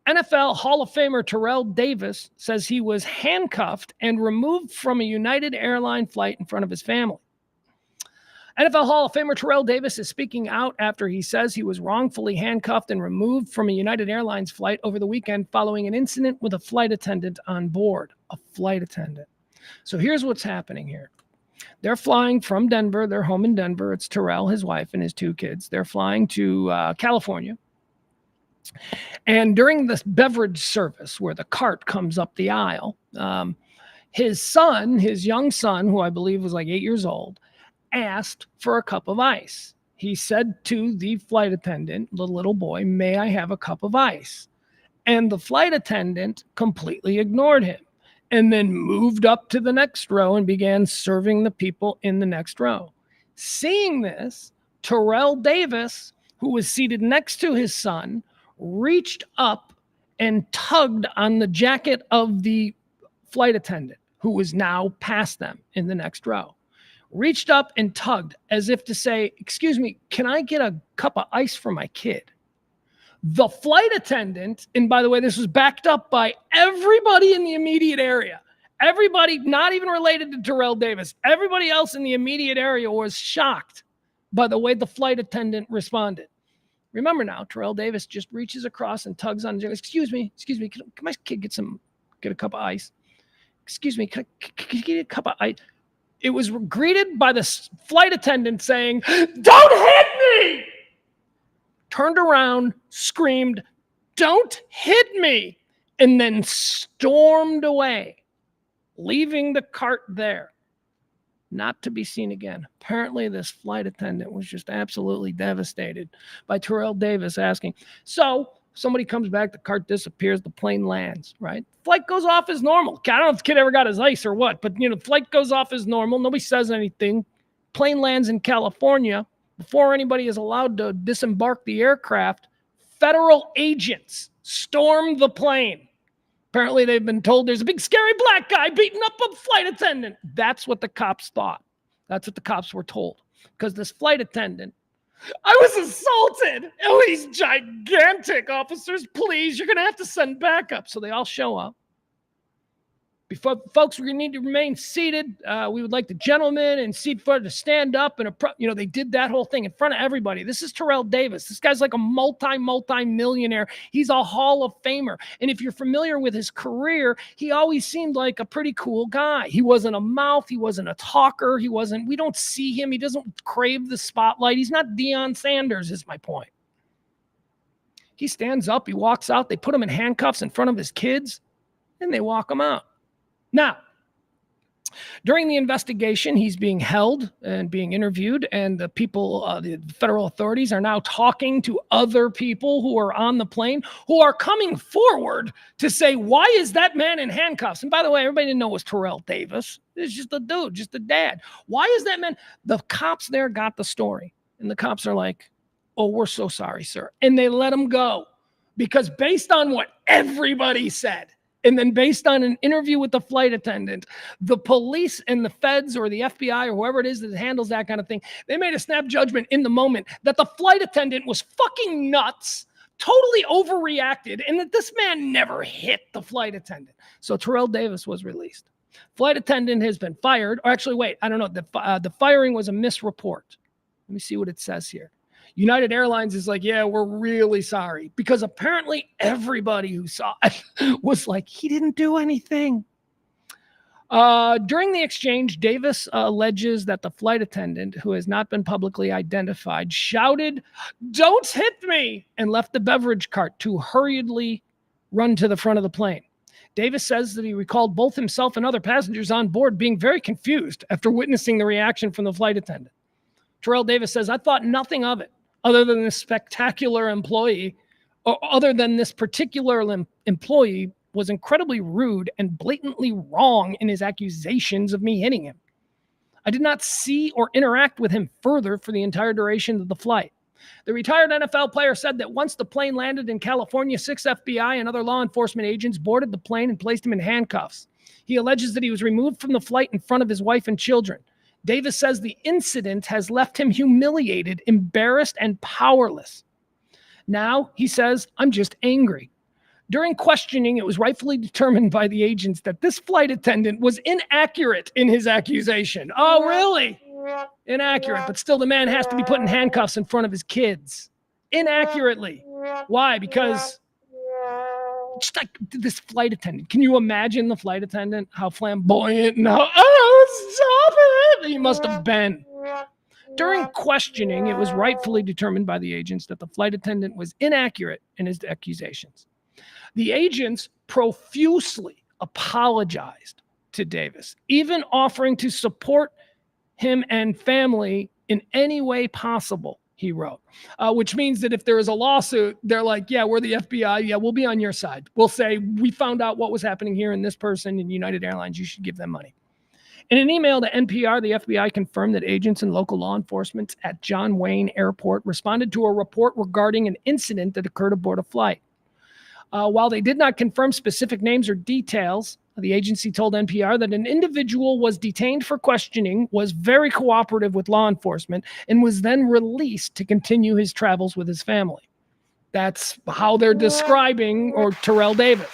NFL Hall of Famer Terrell Davis says he was handcuffed and removed from a United Airlines flight in front of his family. NFL Hall of Famer Terrell Davis is speaking out after he says he was wrongfully handcuffed and removed from a United Airlines flight over the weekend following an incident with a flight attendant on board. A flight attendant. So here's what's happening here. They're flying from Denver. They're home in Denver. It's Terrell, his wife, and his two kids. They're flying to California. And during this beverage service where the cart comes up the aisle, his young son, who I believe was like 8 years old, asked for a cup of ice. He said to the flight attendant, the little boy, "May I have a cup of ice?" And the flight attendant completely ignored him and then moved up to the next row and began serving the people in the next row. Seeing this, Terrell Davis, who was seated next to his son, reached up and tugged on the jacket of the flight attendant, who was now past them in the next row. Reached up and tugged as if to say, "Excuse me, can I get a cup of ice for my kid?" The flight attendant, and by the way, this was backed up by everybody in the immediate area. Everybody, not even related to Terrell Davis, everybody else in the immediate area was shocked by the way the flight attendant responded. Remember now, Terrell Davis just reaches across and tugs on, excuse me, can my kid get a cup of ice? Excuse me, can you get a cup of ice? It was greeted by the flight attendant saying, "Don't hit me!" Turned around, screamed, "Don't hit me!" and then stormed away, leaving the cart there. not to be seen again. Apparently, this flight attendant was just absolutely devastated by Terrell Davis asking. So somebody comes back, the cart disappears, the plane lands, right? Flight goes off as normal. I don't know if the kid ever got his ice or what, but, flight goes off as normal. Nobody says anything. Plane lands in California. Before anybody is allowed to disembark the aircraft, federal agents storm the plane. Apparently, they've been told there's a big, scary black guy beating up a flight attendant. That's what the cops thought. That's what the cops were told. Because this flight attendant, I was assaulted. Oh, he's gigantic, officers. Please, you're going to have to send backup. So they all show up. Before, folks, we're going to need to remain seated. We would like the gentleman in seat 4 to stand up. And, they did that whole thing in front of everybody. This is Terrell Davis. This guy's like a multi-millionaire. He's a Hall of Famer. And if you're familiar with his career, he always seemed like a pretty cool guy. He wasn't a mouth. He wasn't a talker. We don't see him. He doesn't crave the spotlight. He's not Deion Sanders, is my point. He stands up. He walks out. They put him in handcuffs in front of his kids, and they walk him out. Now, during the investigation, he's being held and being interviewed, and the people, the federal authorities are now talking to other people who are on the plane who are coming forward to say, why is that man in handcuffs? And by the way, everybody didn't know it was Terrell Davis. It's just a dude, just a dad. Why is that man? The cops there got the story, and the cops are like, oh, we're so sorry, sir. And they let him go because based on what everybody said, and then based on an interview with the flight attendant, the police and the feds or the FBI or whoever it is that handles that kind of thing, they made a snap judgment in the moment that the flight attendant was fucking nuts, totally overreacted, and that this man never hit the flight attendant. So Terrell Davis was released. Flight attendant has been fired. Or actually, wait, I don't know. The firing was a misreport. Let me see what it says here. United Airlines is like, yeah, we're really sorry. Because apparently everybody who saw it was like, he didn't do anything. During the exchange, Davis alleges that the flight attendant, who has not been publicly identified, shouted, "Don't hit me," and left the beverage cart to hurriedly run to the front of the plane. Davis says that he recalled both himself and other passengers on board being very confused after witnessing the reaction from the flight attendant. Terrell Davis says, I thought nothing of it. Other than this spectacular employee, or other than this particular employee was incredibly rude and blatantly wrong in his accusations of me hitting him. I did not see or interact with him further for the entire duration of the flight. The retired NFL player said that once the plane landed in California, 6 FBI and other law enforcement agents boarded the plane and placed him in handcuffs. He alleges that he was removed from the flight in front of his wife and children. Davis says the incident has left him humiliated, embarrassed, and powerless. Now, he says, I'm just angry. During questioning, it was rightfully determined by the agents that this flight attendant was inaccurate in his accusation. Oh, really? Inaccurate, but still the man has to be put in handcuffs in front of his kids. Inaccurately. Why? Because just like this flight attendant. Can you imagine the flight attendant? How flamboyant and how, stop it! He must have been. During questioning, it was rightfully determined by the agents that the flight attendant was inaccurate in his accusations. The agents profusely apologized to Davis, even offering to support him and family in any way possible, he wrote, which means that if there is a lawsuit, they're like, yeah, we're the FBI. Yeah, we'll be on your side. We'll say, we found out what was happening here in this person in United Airlines. You should give them money. In an email to NPR, the FBI confirmed that agents and local law enforcement at John Wayne Airport responded to a report regarding an incident that occurred aboard a flight. While they did not confirm specific names or details, the agency told NPR that an individual was detained for questioning, was very cooperative with law enforcement, and was then released to continue his travels with his family. That's how they're describing Terrell Davis.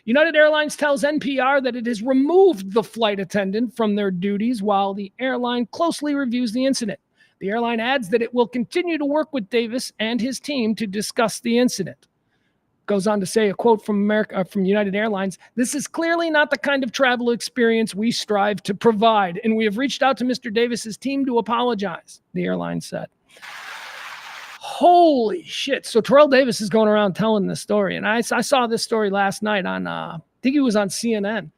United Airlines tells NPR that it has removed the flight attendant from their duties while the airline closely reviews the incident. The airline adds that it will continue to work with Davis and his team to discuss the incident. Goes on to say, a quote from United Airlines, "This is clearly not the kind of travel experience we strive to provide, and we have reached out to Mr. Davis's team to apologize," the airline said. Holy shit. So Terrell Davis is going around telling this story, and I saw this story last night on, I think it was on CNN,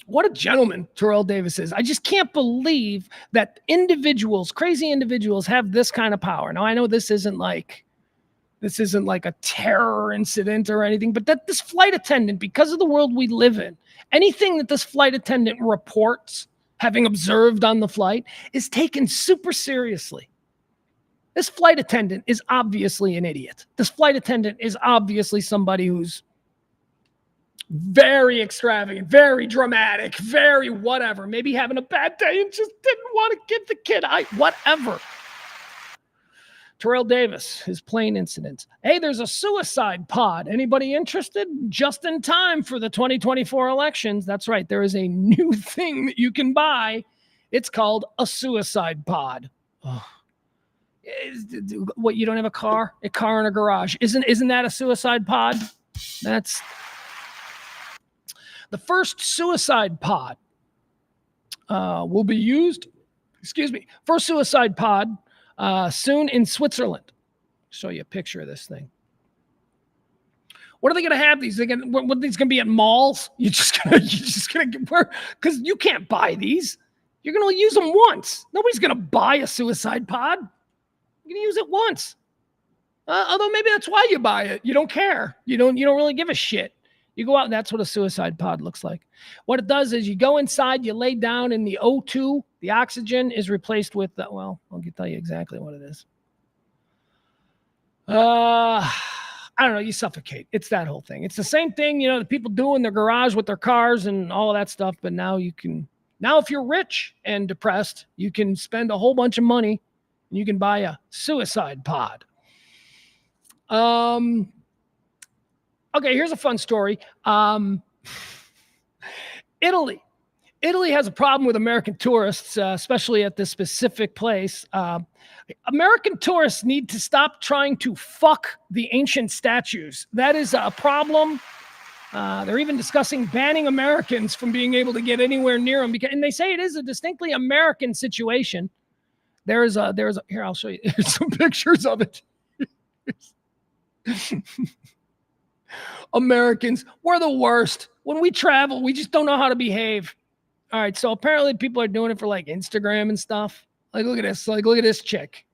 What a gentleman Terrell Davis is. I just can't believe that individuals, crazy individuals, have this kind of power. Now, I know this isn't like a terror incident or anything, but that this flight attendant, because of the world we live in, anything that this flight attendant reports, having observed on the flight, is taken super seriously. This flight attendant is obviously an idiot. This flight attendant is obviously somebody who's very extravagant, very dramatic, very whatever, maybe having a bad day and just didn't want to give the kid whatever. Terrell Davis, his plane incident. Hey, there's a suicide pod. Anybody interested? Just in time for the 2024 elections. That's right. There is a new thing that you can buy. It's called a suicide pod. Oh. What, you don't have a car? A car in a garage. Isn't that a suicide pod? That's the first suicide pod will be used. First suicide pod soon in Switzerland. Show you a picture of this thing. What are they going to have these? What are these going to be at malls? You're just going to where? Because you can't buy these. You're going to use them once. Nobody's going to buy a suicide pod. You're going to use it once. Although maybe that's why you buy it. You don't care. You don't really give a shit. You go out and that's what a suicide pod looks like. What it does is you go inside, you lay down in the O2, the oxygen is replaced with, I'll tell you exactly what it is. I don't know, you suffocate. It's that whole thing. It's the same thing, the people do in their garage with their cars and all of that stuff, but now if you're rich and depressed, you can spend a whole bunch of money and you can buy a suicide pod. Okay, here's a fun story. Italy has a problem with American tourists, especially at this specific place. American tourists need to stop trying to fuck the ancient statues. That is a problem. They're even discussing banning Americans from being able to get anywhere near them, and they say it is a distinctly American situation. Here, I'll show you. Here's some pictures of it. Americans, we're the worst. When we travel, we just don't know how to behave. All right, so apparently people are doing it for like Instagram and stuff. Like, look at this. Like, look at this chick.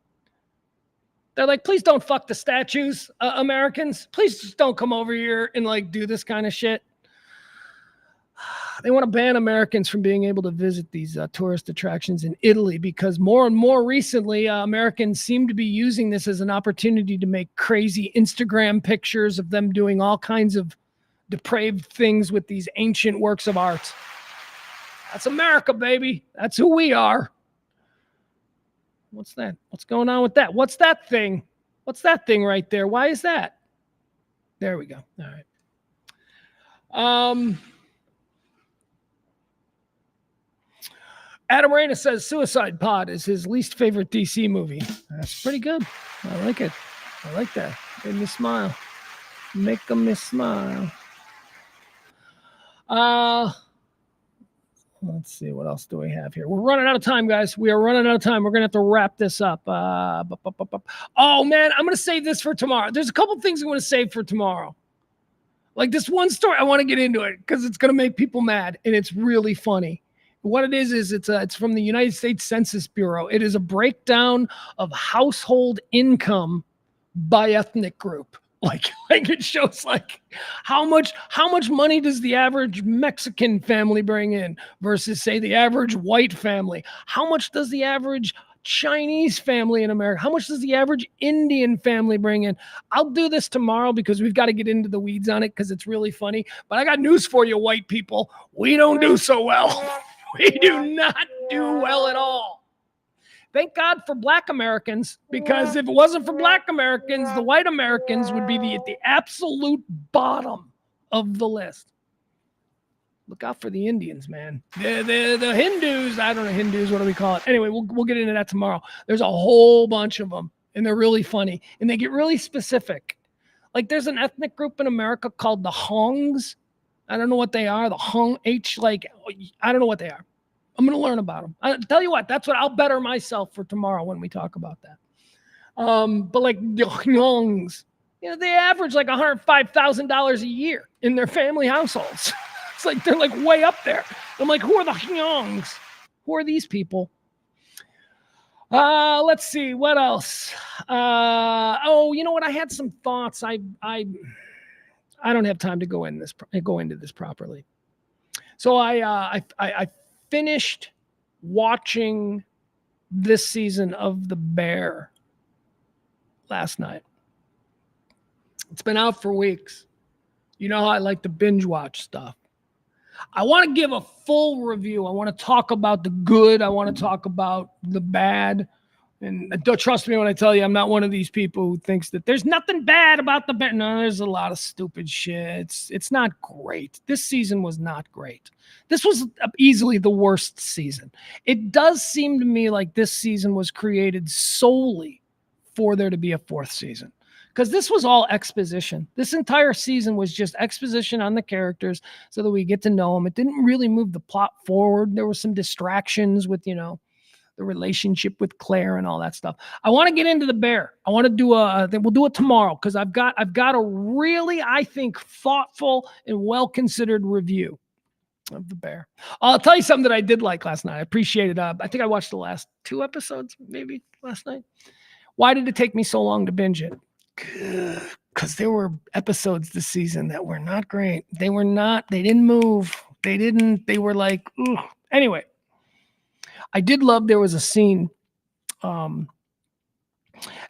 They're like, please don't fuck the statues, Americans. Please just don't come over here and like do this kind of shit. They want to ban Americans from being able to visit these tourist attractions in Italy because more and more recently, Americans seem to be using this as an opportunity to make crazy Instagram pictures of them doing all kinds of depraved things with these ancient works of art. That's America, baby. That's who we are. What's that? What's going on with that? What's that thing? What's that thing right there? Why is that? There we go. All right. Adam Reyna says Suicide Pod is his least favorite DC movie. That's pretty good. I like it. I like that. Made me smile. Make me smile. Let's see. What else do we have here? We're running out of time, guys. We are running out of time. We're going to have to wrap this up. Oh, man. I'm going to save this for tomorrow. There's a couple things I want to save for tomorrow. Like this one story, I want to get into it because it's going to make people mad, and it's really funny. What it is it's from the United States Census Bureau. It is a breakdown of household income by ethnic group. Like it shows like how much money does the average Mexican family bring in versus say the average white family? How much does the average Chinese family in America? How much does the average Indian family bring in? I'll do this tomorrow because we've got to get into the weeds on it because it's really funny. But I got news for you, white people. We don't do so well. We do not do well at all. Thank God for Black Americans, because if it wasn't for Black Americans, the white Americans would be at the absolute bottom of the list. Look out for the Indians, man. The Hindus, I don't know, Hindus, what do we call it? Anyway, we'll get into that tomorrow. There's a whole bunch of them, and they're really funny, and they get really specific. Like there's an ethnic group in America called the Hongs. I don't know what they are. The Hong, I don't know what they are. I'm going to learn about them. I'll tell you what, that's what I'll better myself for tomorrow when we talk about that. But like the Hongs, they average like $105,000 a year in their family households. It's like they're like way up there. I'm like, who are the Hyungs? Who are these people? Let's see what else. You know what? I had some thoughts. I don't have time to go into this properly. So I finished watching this season of The Bear last night. It's been out for weeks. You know how I like to binge watch stuff. I want to give a full review. I want to talk about the good. I want to talk about the bad. And don't trust me when I tell you, I'm not one of these people who thinks that there's nothing bad about the Bear. No, there's a lot of stupid shit. It's not great. This season was not great. This was easily the worst season. It does seem to me like this season was created solely for there to be a fourth season. Because this was all exposition. This entire season was just exposition on the characters so that we get to know them. It didn't really move the plot forward. There were some distractions with, the relationship with Claire and all that stuff. I want to get into the Bear. I want to do we'll do it tomorrow because I've got a really, I think, thoughtful and well-considered review of the Bear. I'll tell you something that I did like last night. I appreciated I think I watched the last 2 episodes maybe last night. Why did it take me so long to binge it? Because there were episodes this season that were not great. They didn't move. They were like, ugh. Anyway, I did love there was a scene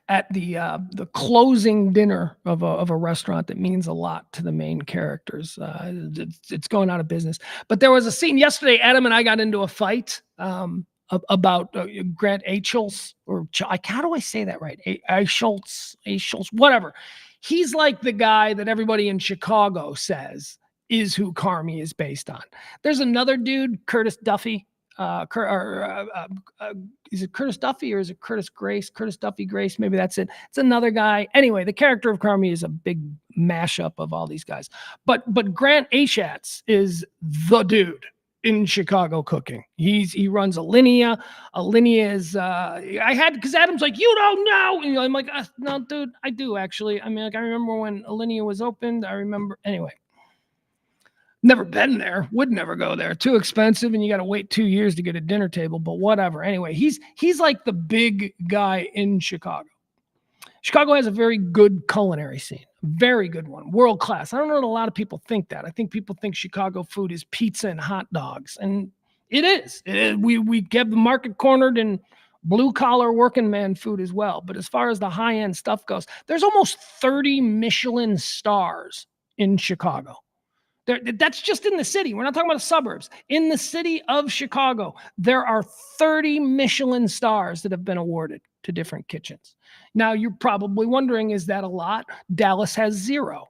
at the closing dinner of a restaurant that means a lot to the main characters. It's going out of business. But there was a scene yesterday, Adam and I got into a fight about Grant Acholz, or how do I say that right? Acholz, whatever. He's like the guy that everybody in Chicago says is who Carmy is based on. There's another dude, Curtis Duffy. Is it Curtis Duffy or is it Curtis Grace? Curtis Duffy Grace, maybe that's it. It's another guy. Anyway, the character of Carmy is a big mashup of all these guys. But Grant Achatz is the dude in Chicago cooking. He runs Alinea. Alinea is because Adam's like, you don't know. And I'm like, no, dude, I do actually. I mean, like I remember when Alinea was opened. I remember anyway. Never been there, would never go there. Too expensive, and you got to wait 2 years to get a dinner table, but whatever. Anyway, he's like the big guy in Chicago. Chicago has a very good culinary scene, very good one, world class. I don't know that a lot of people think that. I think people think Chicago food is pizza and hot dogs, and it is. We get the market cornered in blue-collar working man food as well. But as far as the high-end stuff goes, there's almost 30 Michelin stars in Chicago. That's just in the city. We're not talking about the suburbs. In the city of Chicago, there are 30 Michelin stars that have been awarded to different kitchens. Now, you're probably wondering, is that a lot? Dallas has 0.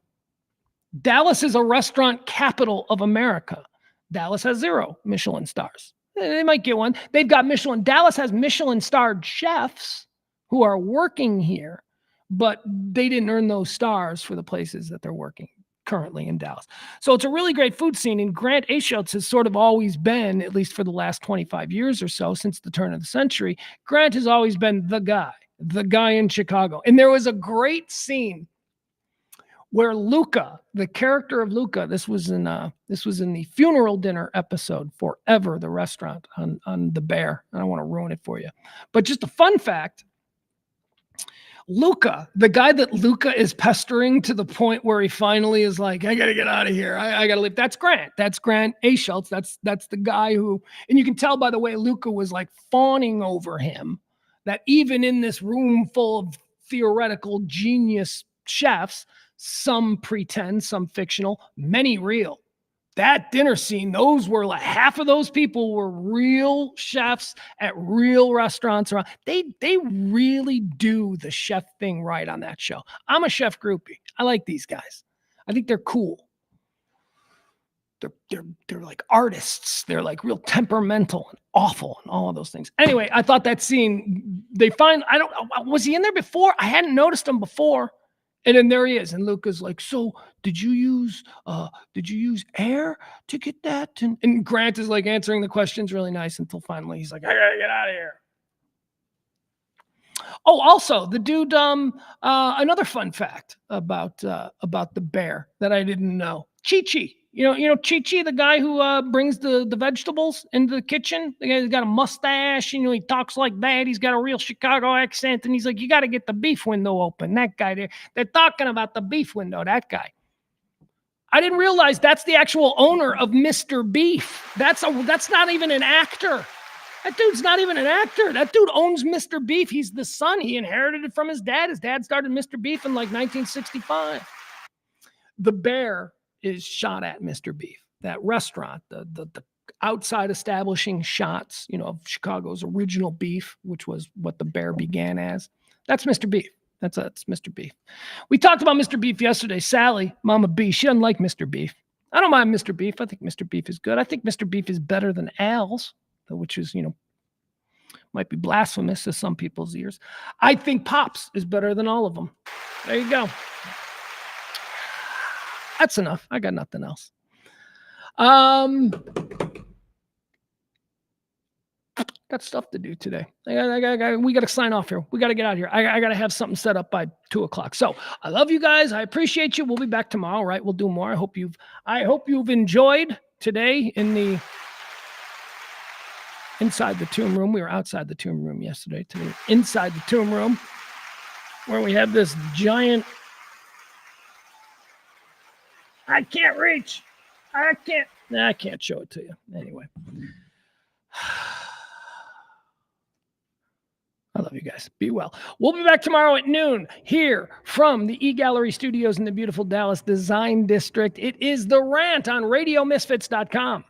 Dallas is a restaurant capital of America. Dallas has 0 Michelin stars. They might get one. They've got Michelin. Dallas has Michelin-starred chefs who are working here, but they didn't earn those stars for the places that they're working currently in Dallas. So it's a really great food scene, and Grant Achatz has sort of always been, at least for the last 25 years or so, since the turn of the century, Grant has always been the guy in Chicago. And there was a great scene where Luca, the character of Luca, this was in the funeral dinner episode, Forever, the restaurant on The Bear. I don't want to ruin it for you. But just a fun fact, Luca, the guy that Luca is pestering to the point where he finally is like, I got to get out of here. I got to leave. That's Grant. That's Grant Achatz. That's the guy who, and you can tell by the way Luca was like fawning over him, that even in this room full of theoretical genius chefs, some pretend, some fictional, many real. That dinner scene, those were like half of those people were real chefs at real restaurants around. They really do the chef thing right on that show. I'm a chef groupie. I like these guys. I think they're cool. They're like artists. They're like real temperamental and awful and all of those things. Anyway, I thought that scene, was he in there before? I hadn't noticed him before. And then there he is, and Luca's like, "So did you use air to get that?" And Grant is like answering the questions really nice until finally he's like, "I gotta get out of here." Oh, also the dude. Another fun fact about the Bear that I didn't know: Chi-Chi, Chi-Chi, the guy who brings the vegetables into the kitchen. The guy's got a mustache. He talks like that. He's got a real Chicago accent, and he's like, "You got to get the beef window open." That guy there. They're talking about the beef window. That guy. I didn't realize that's the actual owner of Mr. Beef. That's not even an actor. That dude's not even an actor. That dude owns Mr. Beef. He's the son. He inherited it from his dad. His dad started Mr. Beef in like 1965. The bear is shot at Mr. Beef, that restaurant, the outside establishing shots, of Chicago's original beef, which was what the bear began as. That's Mr. Beef. That's Mr. Beef. We talked about Mr. Beef yesterday. Sally, Mama B, she doesn't like Mr. Beef. I don't mind Mr. Beef. I think Mr. Beef is good. I think Mr. Beef is better than Al's, which is, might be blasphemous to some people's ears. I think Pops is better than all of them. There you go. That's enough. I got nothing else. Got stuff to do today. We got to sign off here. We got to get out of here. I got to have something set up by 2:00. So I love you guys. I appreciate you. We'll be back tomorrow, right? We'll do more. I hope you've enjoyed today in the inside the tomb room. We were outside the tomb room yesterday. Today, inside the tomb room, where we have this giant. I can't reach. I can't show it to you. Anyway. I love you guys. Be well. We'll be back tomorrow at noon here from the E-Gallery Studios in the beautiful Dallas Design District. It is The Rant on RadioMisfits.com.